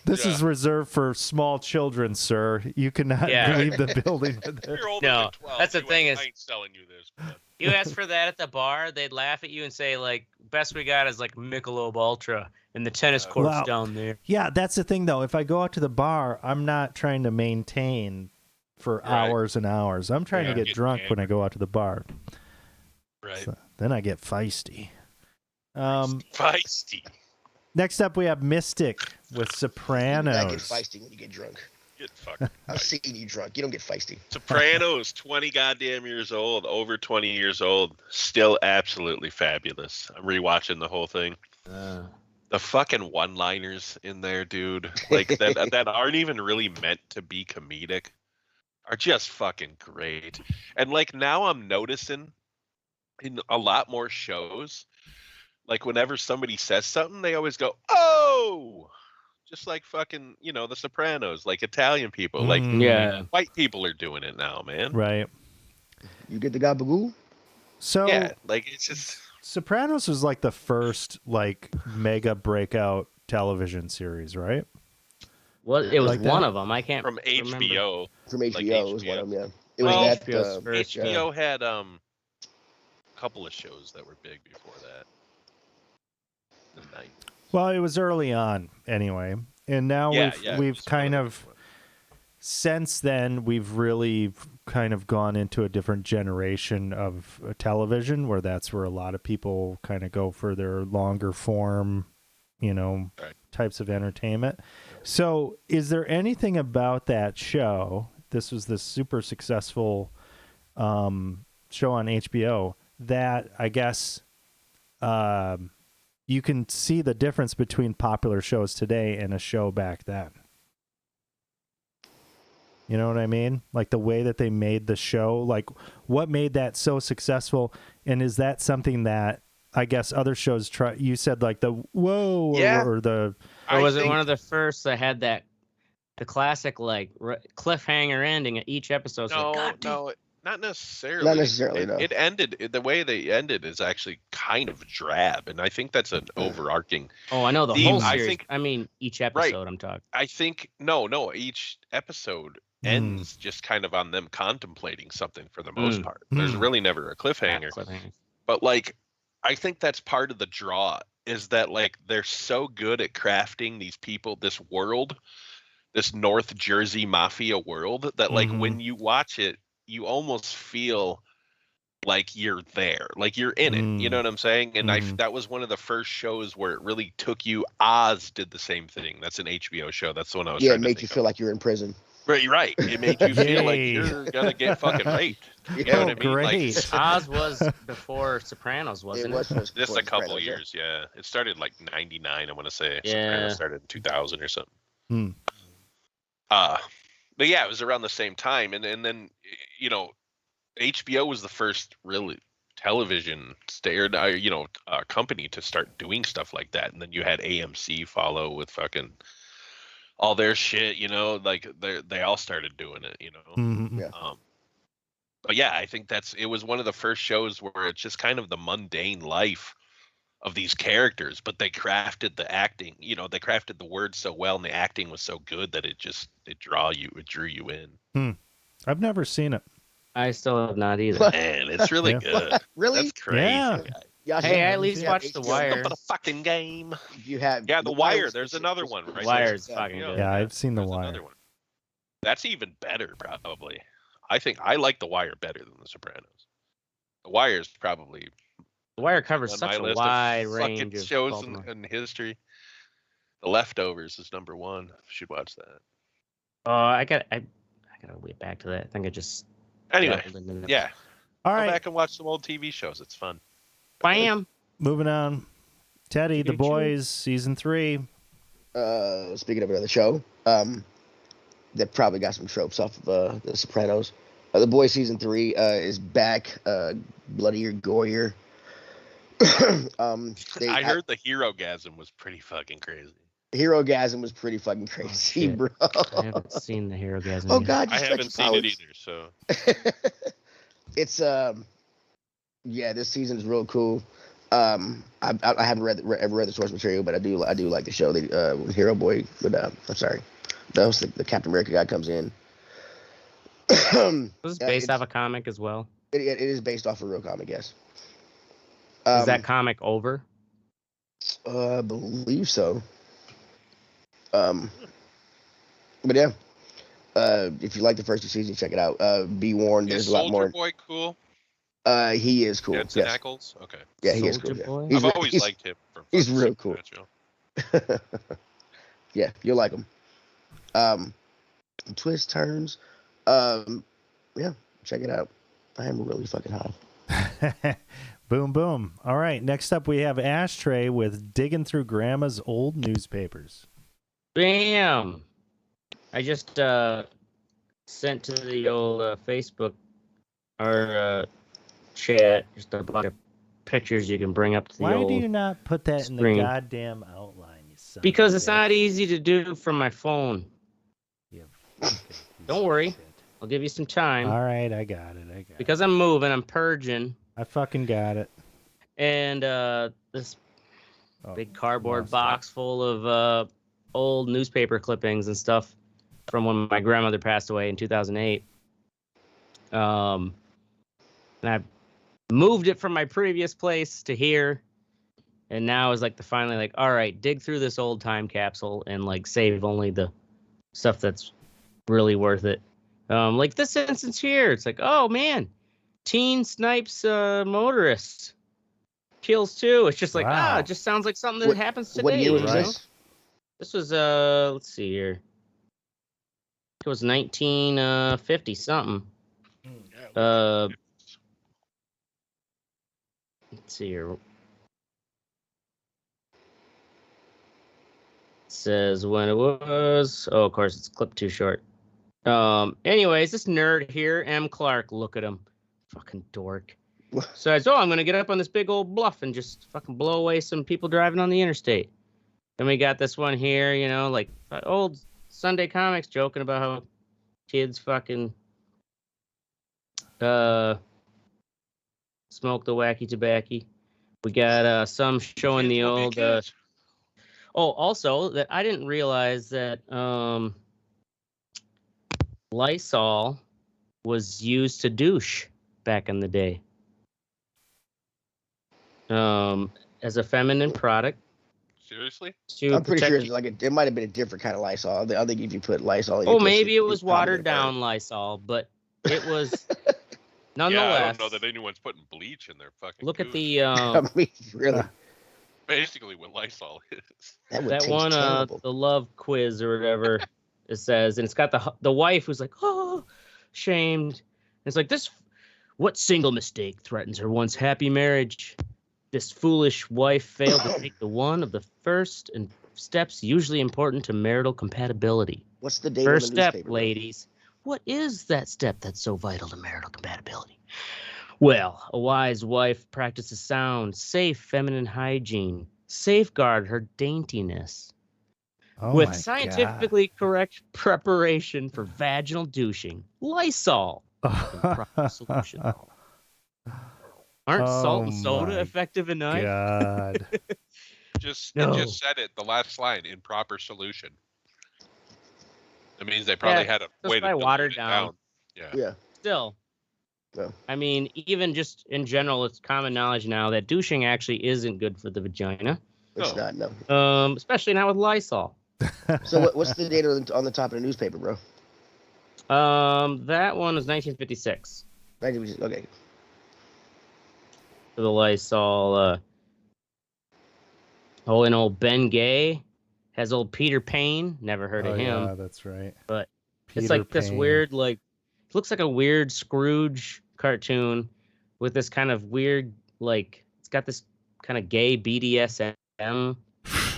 this Yeah. is reserved for small children, sir. You cannot Yeah. leave the building with this. You're older No, than 12. that's the You thing ain't- is- I ain't selling you this. Man. You ask for that at the bar, they'd laugh at you and say like, "Best we got is like Michelob Ultra and the tennis courts Wow. down there." Yeah, that's the thing though. If I go out to the bar, I'm not trying to maintain for Right. hours and hours. I'm trying Yeah, to get get drunk when I go out to the bar. Right. So then I get feisty. Feisty. Next up, we have Mystic with I get Sopranos. feisty when you get drunk. Get fucking I've seen you drunk. You don't get feisty. Sopranos, 20 goddamn years old, over 20 years old, still absolutely fabulous. I'm rewatching the whole thing. The fucking one-liners in there, dude, like that aren't even really meant to be comedic, are just fucking great. And like now I'm noticing in a lot more shows, like whenever somebody says something, they always go, "Oh!" Just like fucking, the Sopranos, like Italian people, like Mm, Yeah. white people are doing it now, man. Right. You get the gabagoo? So Yeah, like it's just Sopranos was like the first like mega breakout television series, right? Well, it was Like that? one of them. I can't from remember. HBO. From HBO is one of them, yeah. It Well, was that. HBO's first, yeah. HBO had a couple of shows that were big before that. The 90s. Well, it was early on anyway. And now Yeah, it we've was kind one of them. since then we've really kind of gone into a different generation of television where that's where a lot of people kind of go for their longer form, Right. types of entertainment. So, is there anything about that show? This was this super successful show on HBO that I guess you can see the difference between popular shows today and a show back then. You know what I mean? Like the way that they made the show, like what made that so successful? And is that something that I guess other shows try? You said like the whoa Yeah. or the Or was it think- one of the first that had the classic like cliffhanger ending at each episode? No, Like, no, not necessarily. Not necessarily, no. It ended the way they ended is actually kind of drab, and I think that's an overarching. Oh, I know the Theme, whole I series. think- I mean, each episode. I'm talking. I think no, each episode ends just kind of on them contemplating something for the most part. There's really never a cliffhanger. Cliffhanger. But like I think that's part of the draw is that like they're so good at crafting these people, this world, this North Jersey mafia world that like when you watch it, you almost feel like you're there, like you're in it. You know what I'm saying? And that was one of the first shows where it really took you. Oz did the same thing. That's an HBO show. That's the one I was Yeah, it trying to made think you of. feel like you're in prison. Right. It made you feel like Yay. you're gonna get fucking raped. You know Oh, what I mean? great. Like, Oz was before Sopranos, wasn't it? was just before a couple Sopranos, yeah. years, yeah. It started like 99, I want to say. Yeah. Sopranos started in 2000 or something. Hmm. But yeah, it was around the same time, and then HBO was the first really television company to start doing stuff like that, and then you had AMC follow with fucking all their shit, like they all started doing it, Mhm. Yeah. But yeah, I think it was one of the first shows where it's just kind of the mundane life of these characters, but they crafted the acting, they crafted the words so well and the acting was so good that it drew you in. I've never seen it. I still have not either. Man, it's really Yeah. good. Really? That's crazy. Yeah. Yeah, Hey, I at least yeah, watched The HBO. Wire. For the fucking game. You have Yeah, The Wire. was- There's another one right Wire's there. fucking good. Yeah, I've seen The There's Wire. another one. That's even better, probably. I think I like The Wire better than The Sopranos. The Wire is probably The Wire covers on such my a list wide of range fucking of shows Baltimore. in history. The Leftovers is #1. You should watch that. I gotta wait back to that. I think I just Anyway, dabbled into that. yeah. All Go right, back and watch some old TV shows. It's fun. Bam. moving on. Teddy, The Choo-choo. Boys, season 3. Speaking of another show, that probably got some tropes off of The Sopranos. The Boys season 3 is back, bloodier, gorier. I heard the Herogasm was pretty fucking crazy. Herogasm was pretty fucking crazy, shit. bro. I haven't seen the Herogasm. Oh yet. God, I you haven't seen it either, so It's yeah, this season is real cool. I haven't ever read the source material, but I do like the show. When Hero Boy, but I'm sorry, that was the Captain America guy comes in. Was this based off a comic as well? It is based off a real comic, yes. Is that comic over? I believe so. But yeah, if you like the first 2 seasons, check it out. Be warned, there's is a lot Soldier more. Boy cool? He is cool. Jensen Yes. Ackles? Okay. Yeah, he is cool. Soulja Yeah. Boy? He's I've always liked him. From he's fucking real cool. Supernatural. Yeah, you'll like him. Twist turns. Yeah, check it out. I am really fucking high. Boom, boom. All right, next up we have Ashtray with Digging Through Grandma's Old Newspapers. Bam. I just sent to the old Facebook or chat just a bunch of pictures you can bring up to the Why old do you not put that in the screen. goddamn outline, you son of Because a it's bitch? not easy to do from my phone. You fucking piece Don't of worry. shit. I'll give you some time. All right, I got it. Because I'm moving, I'm purging. I fucking got it. And this Oh, big cardboard lost it. box full of old newspaper clippings and stuff from when my grandmother passed away in 2008. And I moved it from my previous place to here. And now is like finally like, all right, dig through this old time capsule and like save only the stuff that's really worth it. Like this instance here, it's like, oh man, teen snipes motorist. Kills 2. It's just like, Wow. it just sounds like something that happens today. What year was you know? this? This was let's see here. It was 1950 something. Let's see here. It says when it was. Oh, of course, it's clipped too short. Anyways, this nerd here, M. Clark, look at him. Fucking dork. Says, I'm going to get up on this big old bluff and just fucking blow away some people driving on the interstate. Then we got this one here, you know, like old Sunday comics joking about how kids fucking smoke the wacky tobacco. We got some showing the old... also, that I didn't realize that Lysol was used to douche back in the day. As a feminine product. Seriously? I'm pretty sure it's it might have been a different kind of Lysol. I think if you put Lysol in maybe it was watered down Lysol, but it was nonetheless. Yeah, I don't know that anyone's putting bleach in their fucking Look at gooch. the I mean, really. Basically what Lysol is. That one terrible. the love quiz or whatever it says, and it's got the wife who's like, shamed. And it's like, this what single mistake threatens her once happy marriage? This foolish wife failed to take the one of the first and steps usually important to marital compatibility. What's the date First on the step, newspaper, ladies. What is that step that's so vital to marital compatibility? Well, a wise wife practices sound, safe feminine hygiene, safeguard her daintiness. Oh with my scientifically correct preparation for vaginal douching, Lysol. Proper solution. Aren't salt and soda my effective enough? God. It just said it, the last line, in proper solution. It means they probably had a way to dilute watered it down. Yeah. Still. Yeah. I mean, even just in general, it's common knowledge now that douching actually isn't good for the vagina. It's not, no. Especially not with Lysol. So what's the date on the top of the newspaper, bro? That one was 1956. Okay. For the Lysol. And old Ben Gay Has old Peter Payne. Never heard of him. Yeah, that's right. But Peter it's like this Payne. weird, like, it looks like a weird Scrooge cartoon with this kind of weird, like, it's got this kind of gay BDSM.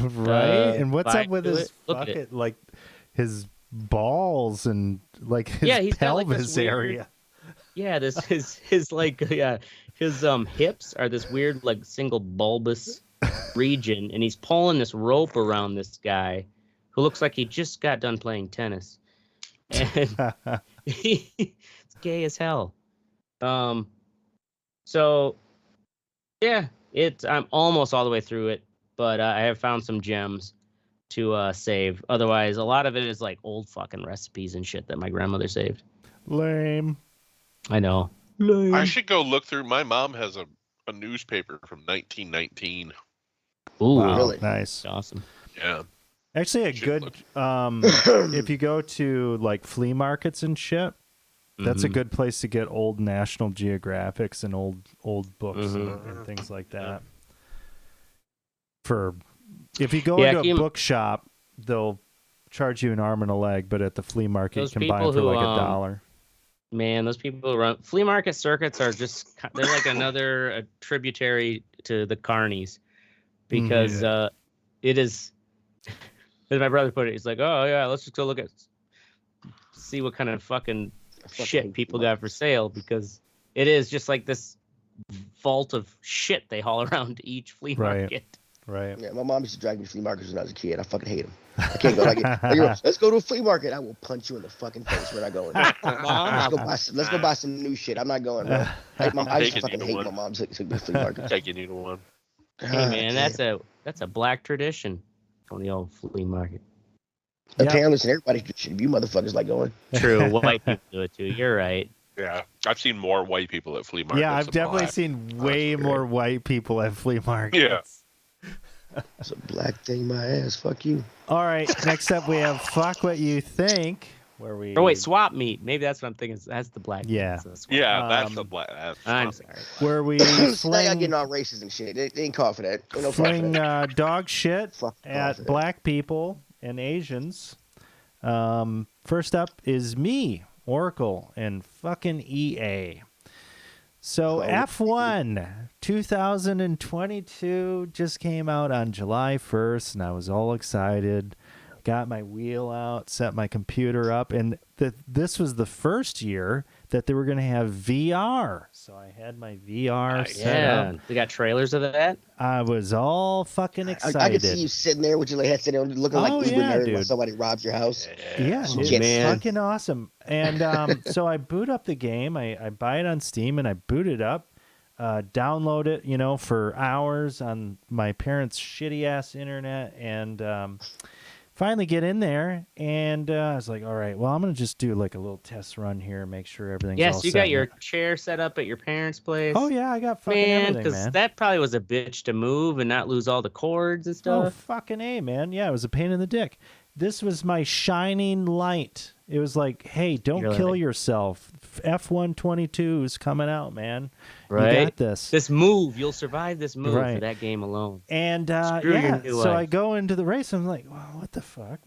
Right? And what's up vibe with to his it. Look at fucking, like, his balls and, like, his Yeah, he's got, like, pelvis this weird- area? Yeah, this his like his hips are this weird like single bulbous region, and he's pulling this rope around this guy who looks like he just got done playing tennis, and it's gay as hell. So yeah, I'm almost all the way through it, but I have found some gems to save. Otherwise, a lot of it is like old fucking recipes and shit that my grandmother saved. Lame. I know. I should go look through. My mom has a newspaper from 1919. Ooh, Wow, really? nice. awesome. Yeah. Actually, a Should good look. if you go to like flea markets and shit, that's a Mhm. good place to get old National Geographics and old books Mhm. and things like that. For if you go Yeah, into a can you- bookshop, they'll charge you an arm and a leg, but at the flea market, you Those can buy people them for who, like $1. Man, those people who run flea market circuits are they're like another tributary to the carnies because it is, as my brother put it, he's like, oh yeah, let's just go see what kind of fucking shit people got for sale, because it is just like this vault of shit they haul around to each flea Right. market. Right. Yeah, my mom used to drag me to flea markets when I was a kid. I fucking hate them. I can't go. Let's go to a flea market. I will punch you in the fucking face when I go in. Let's go buy some new shit. I'm not going, bro. I used to fucking hate my mom took me to flea market. Taking you to one. Hey man, that's a black tradition on the old flea market. Apparently, it's everybody's tradition. You motherfuckers like going. True, white people do it too. You're right. Yeah, I've seen more white people at flea markets. Yeah, I've than definitely black. seen way That's more white people at flea markets. Yeah. It's a black thing, my ass. Fuck you. All right, next up we have Fuck What You Think, where we... Oh wait, swap meat. Maybe that's what I'm thinking. That's the black. Yeah. That's the swap. Yeah, that's the Um, black. That's I'm sorry. Where we Now y'all fling, getting all racist and shit. They ain't call for that. Ain't no fuck for fling that. dog shit Fuck off at of that. black people and Asians. First up is me, Oracle, and fucking EA. So Oh. F1 2022 just came out on July 1st, and I was all excited. Got my wheel out, set my computer up, and this was the first year that they were going to have VR. So I had my VR set Yeah, up. we got trailers of that. I was all fucking excited. I could see you sitting there with your head sitting there looking like Oh, Uber yeah, nerd when dude. somebody robs your house. Yeah, Oh, it's man. fucking awesome. And so I boot up the game. I buy it on Steam and I boot it up, download it, for hours on my parents' shitty ass internet, and finally get in there. And I was like, all right, well, I'm gonna just do like a little test run here, make sure everything's all Yes, you set. got your chair set up at your parents' place. Oh yeah, I got fucking man, everything, man. that probably was a bitch to move and not lose all the cords and Oh, stuff. fucking A, man. Yeah, it was a pain in the dick. This was my shining light. It was like, hey, don't You're kill like- yourself. F122 is coming out, man. You Right? got this. This move, you'll survive this move Right. for that game alone. And Screw your yeah, new so I life. go into the race. I'm like, well, what the fuck?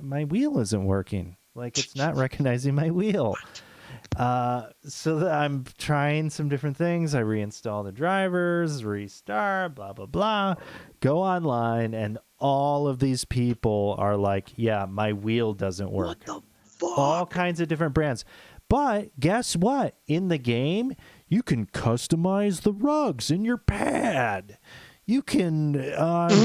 My wheel isn't working. Like, it's not recognizing my wheel. So I'm trying some different things. I reinstall the drivers, restart, blah, blah, blah. Go online, and all of these people are like, yeah, my wheel doesn't work. What the fuck? All kinds of different brands. But guess what? In the game, you can customize the rugs in your pad. You can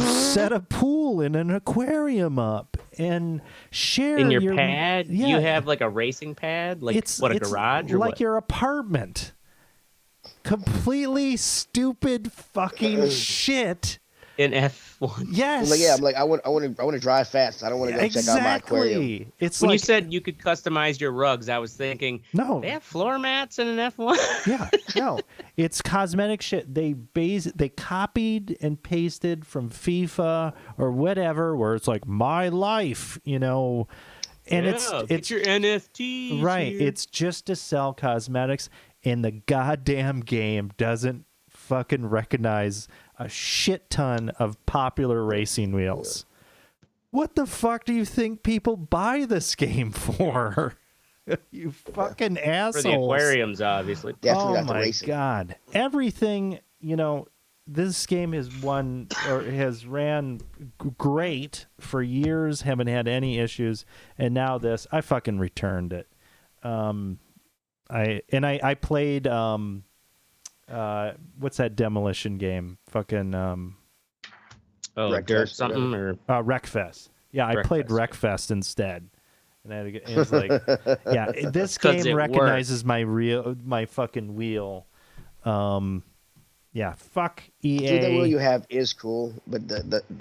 set a pool in an aquarium up and share In your pad, Yeah, you have like a racing pad, like it's a garage or like what? your apartment. Completely stupid fucking shit. In F1. Yes. I'm like, I want to drive fast. I don't want to go check out my aquarium. Exactly. It's When like you said you could customize your rugs, I was thinking, no. they have floor mats in an F1? Yeah, no, it's cosmetic shit. They copied and pasted from FIFA or whatever, where it's like my life, and Yeah, it's your NFTs. right. here. It's just to sell cosmetics, and the goddamn game doesn't fucking recognize a shit ton of popular racing wheels. What the fuck do you think people buy this game for? You fucking assholes. For the aquariums, obviously. Definitely Oh not the my racing. god. Everything, this game has won or has ran great for years, haven't had any issues, and now this, I fucking returned it. I played what's that demolition game? Fucking Wreckfest, Dirt something or Wreckfest. Yeah, I played Wreckfest instead. And it was like, yeah, this 'Cause game it recognizes my fucking wheel. Yeah, fuck EA. Dude, the wheel you have is cool, but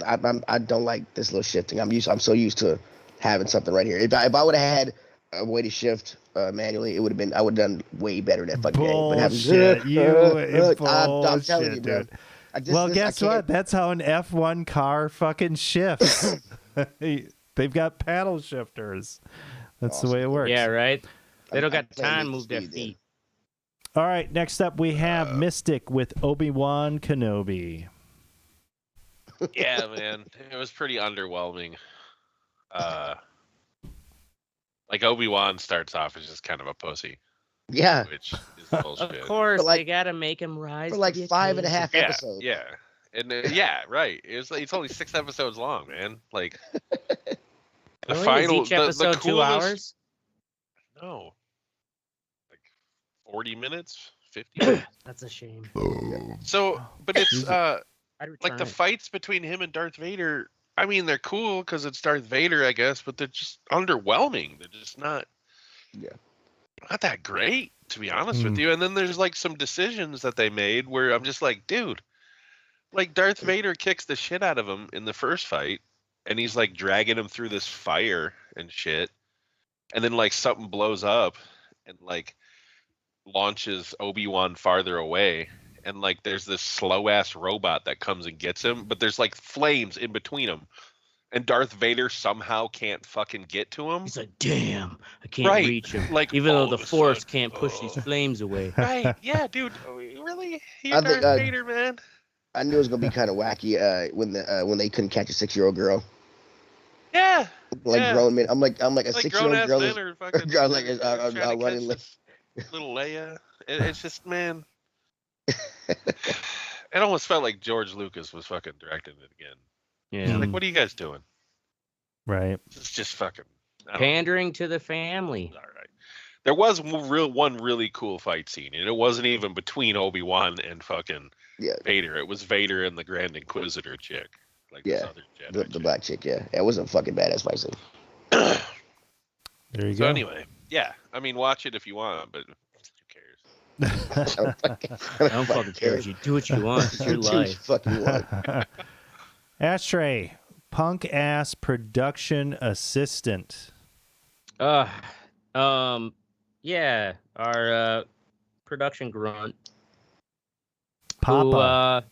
I don't like this little shifting. I'm so used to having something right here. If I would have had a way to shift manually, I would have done way better in that fucking game. But Bullshit. I'm telling you, bro. Dude. Well, guess what? That's how an F1 car fucking shifts. They've got paddle shifters. That's the way it works. Yeah, right. They don't got playing time to Need for move their Speed, feet. All right, next up we have Mystic with Obi-Wan Kenobi. Yeah, man, it was pretty underwhelming. Like Obi-Wan starts off as just kind of a pussy, Yeah, which is bullshit. Of course, For like- they gotta make him rise for like to the 5.5 occasion. Yeah, episodes. yeah, and yeah, right. It's only 6 episodes long, man. Like the Really? final, Is each episode the 2 coolest, hours? No, like 40 minutes, 50 minutes. That's a shame. So, but it's I'd return like the it. fights between him and Darth Vader. I mean, they're cool because it's Darth Vader, I guess, but they're just underwhelming. They're just not that great, to be honest with you. And then there's like some decisions that they made where I'm just like, dude, like Darth Vader kicks the shit out of him in the first fight, and he's like dragging him through this fire and shit, and then like something blows up and like launches Obi-Wan farther away, and like there's this slow ass robot that comes and gets him, but there's like flames in between them, and Darth Vader somehow can't fucking get to him. He's like, damn, I can't Right, reach him. like, Even though all the of a Force sudden, can't push these flames away. Right? Yeah, dude. Really? You're I think, Darth Vader, man. I knew it was gonna be kind of wacky when they couldn't catch a 6-year-old girl, Yeah. like Yeah. grown men. I'm like a Like 6-year-old grown ass girl. men are fucking girl like trying to running. catch this little Leia. It's just, man. It almost felt like George Lucas was fucking directing it again. Yeah. Like, what are you guys doing? Right. It's just fucking I don't know. Pandering to the family. All right. There was one really cool fight scene, and it wasn't even between Obi-Wan and fucking Yeah. Vader. It was Vader and the Grand Inquisitor chick, like this Yeah, other Jedi The chick. black chick, yeah. It wasn't fucking badass fight scene. There you So go. anyway, yeah. I mean, watch it if you want, but who cares? I don't fucking care. You do what you want. It's your Do what you life. fucking want. Ashtray, punk ass production assistant. Yeah, our production grunt. Papa.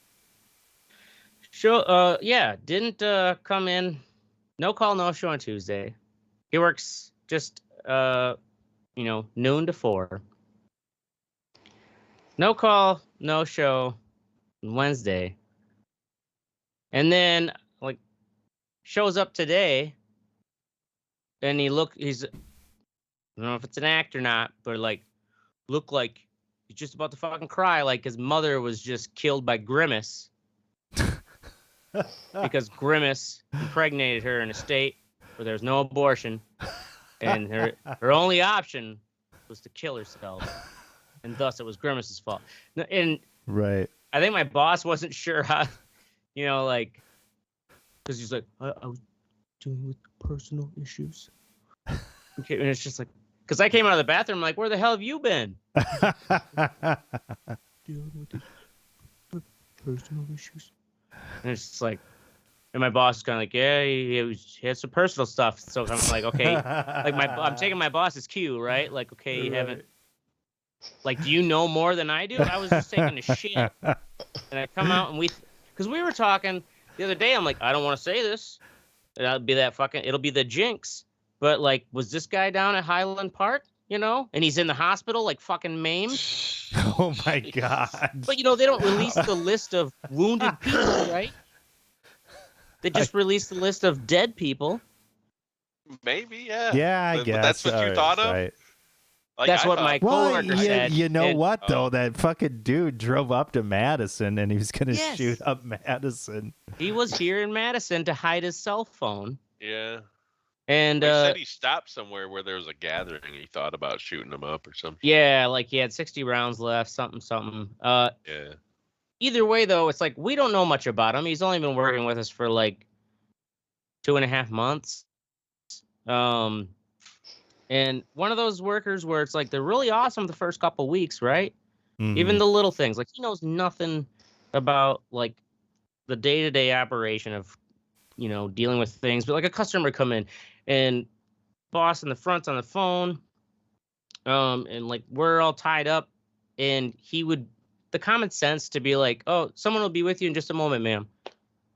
Who, didn't come in. No call, no show on Tuesday. He works just noon to 4. No call, no show on Wednesday. And then like shows up today and he's I don't know if it's an act or not, but like look like he's just about to fucking cry, like his mother was just killed by Grimace. Because Grimace impregnated her in a state where there's no abortion, and her only option was to kill herself, and thus it was Grimace's fault. And Right. I think my boss wasn't sure how, because he's like, I was dealing with personal issues. Okay, and it's just like, because I came out of the bathroom, like, where the hell have you been? Dealing with these personal issues. And it's just like, and my boss is kind of like, yeah, he had some personal stuff. So I'm like, okay, like I'm taking my boss's cue, right? Like, okay, you haven't, like, do you know more than I do? I was just taking a shit, and I come out and because we were talking the other day. I'm like, I don't want to say this. It'll be the jinx. But like, was this guy down at Highland Park? And he's in the hospital, like fucking maimed. Oh my God. But they don't release the list of wounded people, right? They just released a list of dead people. Maybe, yeah. Yeah, I guess. But that's what you thought of? Right. Like, That's what my coworker said. You know and, what, though? Oh. That fucking dude drove up to Madison, and he was going to Yes. shoot up Madison. He was here in Madison to hide his cell phone. Yeah. And He said he stopped somewhere where there was a gathering. He thought about shooting them up or something. yeah, like he had 60 rounds left, something. Yeah. Either way, though, it's like we don't know much about him. He's only been working with us for like 2.5 months. And one of those workers where it's like they're really awesome the first couple weeks, right? Mhm. Even the little things. Like he knows nothing about like the day-to-day operation of, dealing with things. But like a customer come in and boss in the front's on the phone. And like we're all tied up, and he would the common sense to be like, oh, someone will be with you in just a moment, ma'am.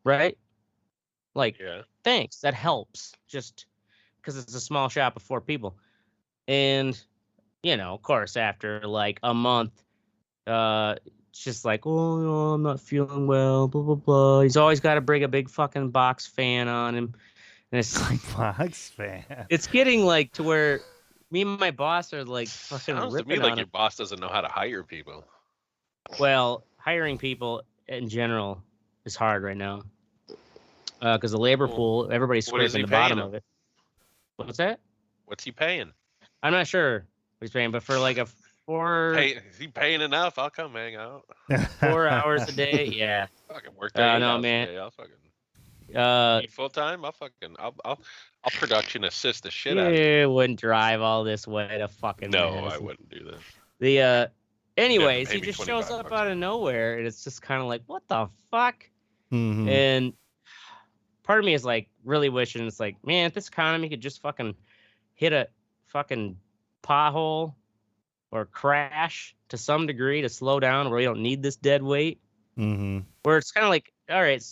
Right? Like, Yeah. thanks. That helps. Just because it's a small shop of 4 people. And, of course, after like a month, it's just like, oh, no, I'm not feeling well, blah, blah, blah. He's always got to bring a big fucking box fan on him. And it's like, Box fan. it's getting like to where me and my boss are like fucking Sounds to ripping me like on your him. boss doesn't know how to hire people. Well, hiring people in general is hard right now. Because the labor pool, everybody's what is scraping he the bottom paying of it. What's that? What's he paying? I'm not sure what he's paying, but for like a 4 Is he paying enough? I'll come hang out. 4 hours a day, yeah. Fucking work there 8 no, hours man. a day. I'll fucking Uh, full time. I'll production assist the shit out of you. you wouldn't drive all this way to fucking No, Madison. I wouldn't do that. The anyways, pay he me just shows 25 up bucks. out of nowhere, and it's just kind of like, what the fuck? Mhm. And part of me is like really wishing it's like, man, if this economy could just fucking hit a fucking pothole or crash to some degree to slow down where we don't need this dead weight. Mhm. Where it's kind of like, all right,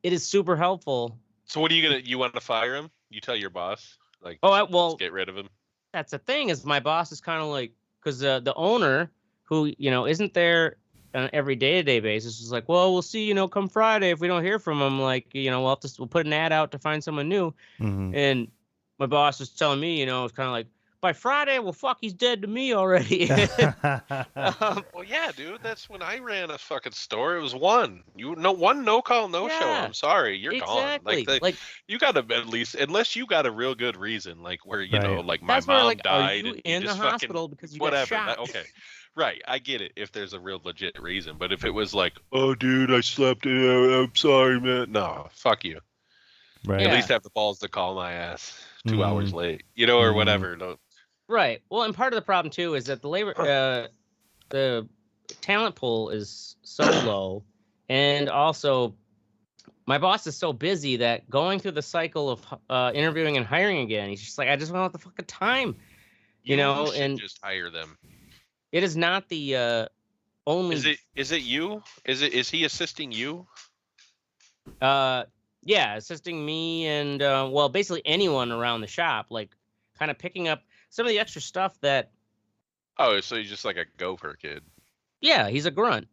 it is super helpful. So what are you want to fire him? You tell your boss, like, well, just get rid of him. that's the thing is my boss is kind of like, because the owner who, isn't there on an every day-to-day basis is like, well, we'll see, come Friday. If we don't hear from him, like, we'll put an ad out to find someone new. Mhm. And my boss was telling me, it's kind of like, by Friday, well, fuck, he's dead to me already. Well, yeah, dude, that's when I ran a fucking store. It was one no call, no show. Yeah, I'm sorry, you're exactly. gone. Like you got to at least, unless you got a real good reason, like where Right. like my That's where, mom like, died are you and in you the just hospital because you whatever. got shot? Okay, right, I get it if there's a real legit reason, but if it was like, oh, dude, I slept, I'm sorry, man. No, fuck you. Right. At Yeah. least have the balls to call my ass 2 Mhm. hours late, or Mhm. whatever. Don't. Right. Well, and part of the problem too is that the talent pool is so low, and also my boss is so busy that going through the cycle of interviewing and hiring again, he's just like, I just don't have the fucking time, You should and just hire them. it is not the only. Is it you? Is he assisting you? Yeah, assisting me and well, basically anyone around the shop, like kind of picking up some of the extra stuff that. Oh, so he's just like a gopher kid. Yeah, he's a grunt.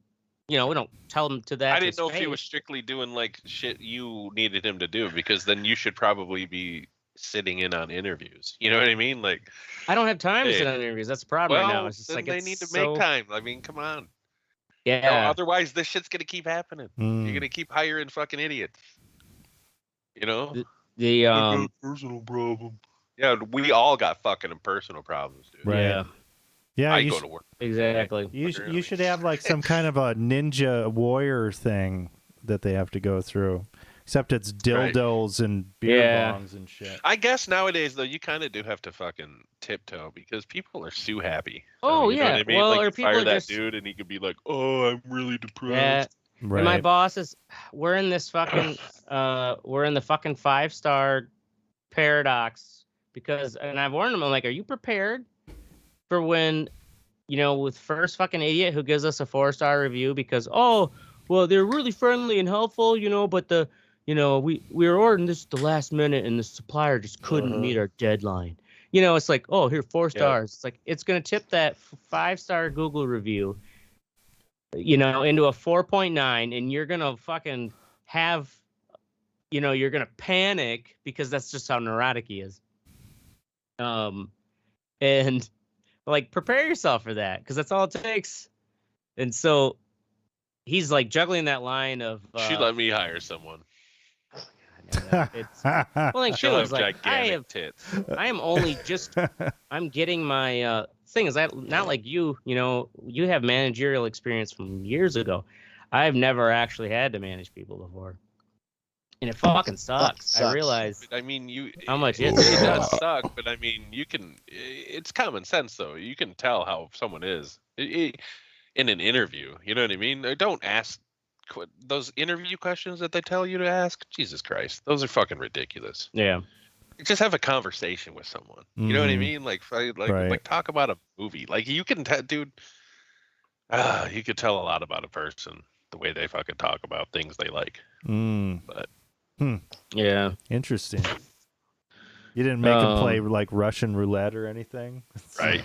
We don't tell him to that. I didn't know if he was strictly doing like shit you needed him to do, because then you should probably be sitting in on interviews. You know what I mean? Like, I don't have time to hey, sit on interviews. That's the problem right now. It's just then like they need to make time. I mean, come on. Yeah. Otherwise, this shit's gonna keep happening. You're gonna keep hiring fucking idiots. The personal problem. Yeah, we all got fucking personal problems, dude. Right. Yeah. Yeah, I go to work. Exactly. You should have like some kind of a ninja warrior thing that they have to go through. Except it's dildos and beer bongs and shit. I guess nowadays though, you kind of do have to fucking tiptoe because people are so happy. Oh, you know yeah. what I mean? Well, like or you people fire are that just- dude and he could be like, "Oh, I'm really depressed." Yeah. Right. And my boss is, we're in this fucking, we're in the fucking 5-star paradox and I've warned him, I'm like, are you prepared for when, with first fucking idiot who gives us a 4-star review because, oh, well, they're really friendly and helpful, but we were ordering this at the last minute and the supplier just couldn't meet our deadline. It's like, oh, here, 4 stars. It's like, it's going to tip that 5-star Google review, into a 4.9, and you're going to fucking have you're gonna panic because that's just how neurotic he is. And like prepare yourself for that because that's all it takes. And so he's like juggling that line of. She let me hire someone. It's well, like She'll too, have it's like gigantic tits. I am only just. I'm getting my thing is not like you. You have managerial experience from years ago. I've never actually had to manage people before. And it fucking sucks. I realize. But, I mean, how much it does suck, but I mean, you can. It's common sense, though. You can tell how someone is in an interview. You know what I mean? Don't ask those interview questions that they tell you to ask. Jesus Christ, those are fucking ridiculous. Yeah. Just have a conversation with someone. You know what I mean? Like talk about a movie. Like you can, dude. You could tell a lot about a person the way they fucking talk about things they like. But. Yeah. Interesting. You didn't make him play like Russian roulette or anything, right?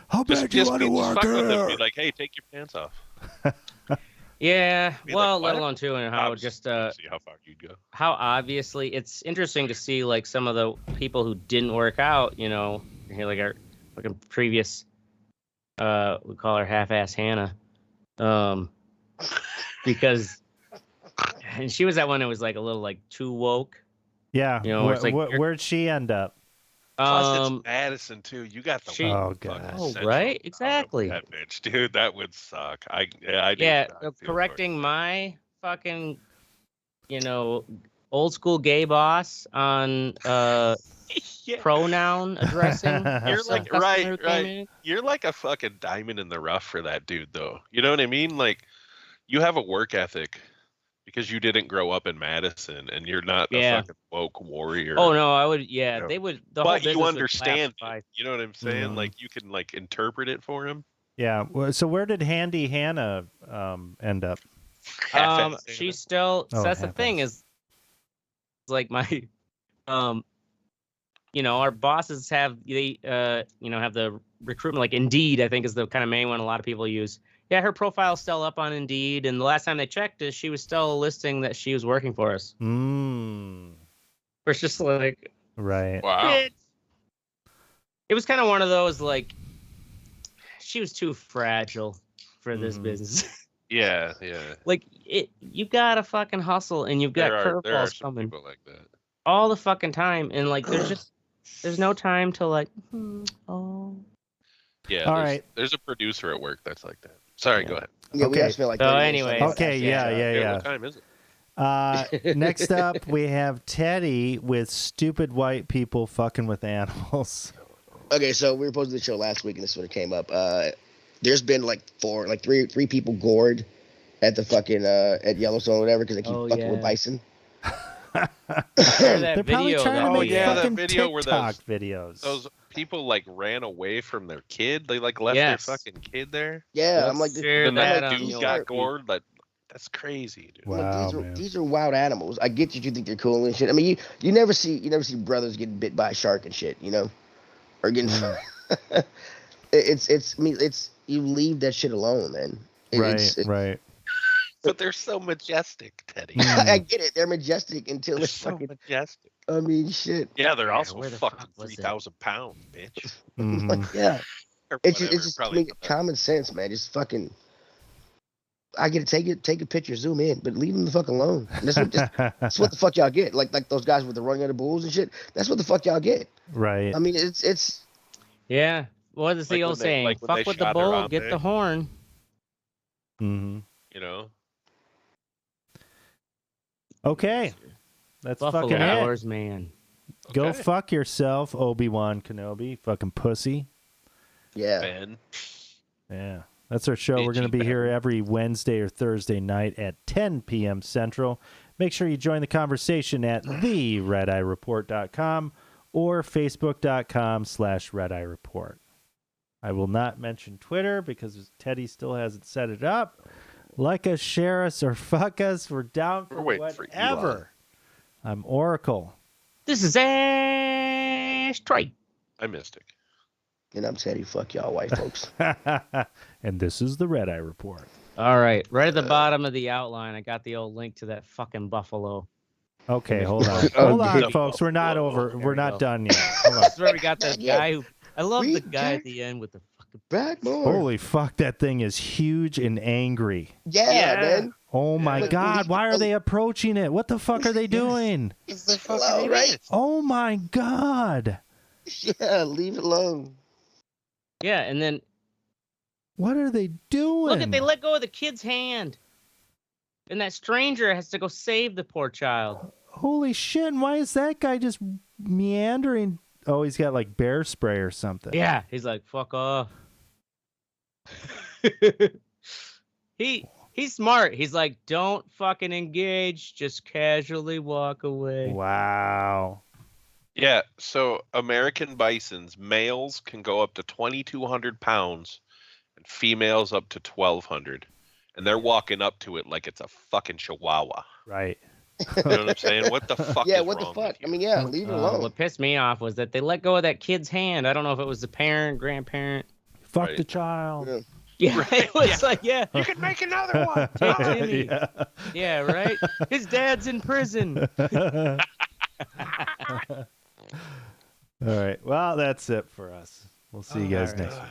How bad do you want to work here? Be like, hey, take your pants off. Yeah. Well, like, let alone too, and how just see how far you'd go. How obviously it's interesting to see like some of the people who didn't work out. Like our fucking previous, we call her half-ass Hannah, because. And she was that one that was like a little like too woke. Yeah. Where'd she end up? Plus it's Madison too. You got the right? Exactly. That bitch, dude. That would suck. Correcting my fucking, old school gay boss on pronoun addressing. You're like right. You're like a fucking diamond in the rough for that dude, though. You know what I mean? Like you have a work ethic. Because you didn't grow up in Madison and you're not a fucking woke warrior. Oh no, I would. Yeah, they would. But you understand it. You know what I'm saying? Like you can like interpret it for him. Yeah. Well, so where did Handy Hannah end up? She's still. So that's the thing is, like my, our bosses have have the recruitment like Indeed. I think is the kind of main one a lot of people use. Yeah, her profile's still up on Indeed, and the last time they checked it, she was still listing that she was working for us. It's just like, right. Wow. It was kind of one of those like, she was too fragile for this business. Yeah. Like you gotta fucking hustle, and you've got curveballs coming people like that all the fucking time, and like there's no time to like, Yeah. All right. There's a producer at work that's like that. Sorry, go ahead. Yeah, we feel like. So anyway. Okay. Yeah. What time is it? Next up, we have Teddy with stupid white people fucking with animals. Okay, so we were posting the show last week, and this is when it came up. There's been like three people gored at the fucking at Yellowstone or whatever because they keep fucking with bison. They're probably trying to make fucking that video TikTok where videos. Those people like ran away from their kid. They like left their fucking kid there. Yeah, I'm like, that dude got gored. Like, that's crazy, dude. Wow, these are wild animals. I get you think they're cool and shit. I mean, you never see brothers getting bit by a shark and shit, or getting. It's you leave that shit alone, man. Right. But they're so majestic, Teddy. I get it. They're majestic until it's so fucking majestic. I mean, shit. Yeah, they're also fucking 3,000 pounds, bitch. Yeah. It's just common sense, man. Just fucking. I get to take a picture, zoom in, but leave them the fuck alone. And that's what the fuck y'all get. Like those guys with the running of the bulls and shit. That's what the fuck y'all get. Right. I mean, it's. Yeah. What is the old saying? Fuck with the bull, get the horn. Mm-hmm. Okay. That's Buffalo fucking Hours, it. Man. Go fuck yourself, Obi-Wan Kenobi. Fucking pussy. Yeah. Ben. Yeah. That's our show. We're going to be here every Wednesday or Thursday night at 10 p.m. Central. Make sure you join the conversation at theredeyereport.com or facebook.com/redeyereport. I will not mention Twitter because Teddy still hasn't set it up. Like us, share us, or fuck us. We're down for whatever. I'm Oracle. This is Ashtray. I'm Mystic. And I'm Teddy. Fuck y'all white folks. And this is the Red Eye Report. All right. Right at the bottom of the outline, I got the old link to that fucking buffalo. Okay, hold on. Oh, Hold on, no. folks. We're not over. There We're we not go. done yet. Hold on. That's where we got that Yeah. guy who. I love the Read, guy at Jack. the end with the fucking. Back more. Holy fuck, that thing is huge and angry. Yeah, man. Oh my Yeah. god, why are they approaching it? What the fuck are they doing? It's the Hello, fucking right? idiots. Oh my god. Yeah, leave it alone. Yeah, and then What are they doing? look at they let go of the kid's hand, and that stranger has to go save the poor child. Holy shit, and why is that guy just meandering? Oh, he's got like bear spray or something. Yeah, he's like, fuck off. He's smart. He's like, don't fucking engage, just casually walk away. Wow. Yeah, so American bisons, males can go up to 2,200 pounds and females up to 1,200. And they're walking up to it like it's a fucking chihuahua. Right. You know what I'm saying? What the fuck Yeah, is what the wrong fuck? with you? I mean, yeah, leave it alone. What pissed me off was that they let go of that kid's hand. I don't know if it was the parent, grandparent. Fuck Right. the child. Yeah. Yeah, Right, it was like, yeah. You can make another one. Take Jimmy. Yeah. Yeah, right? His dad's in prison. All right. Well, that's it for us. We'll see you guys All right. next week.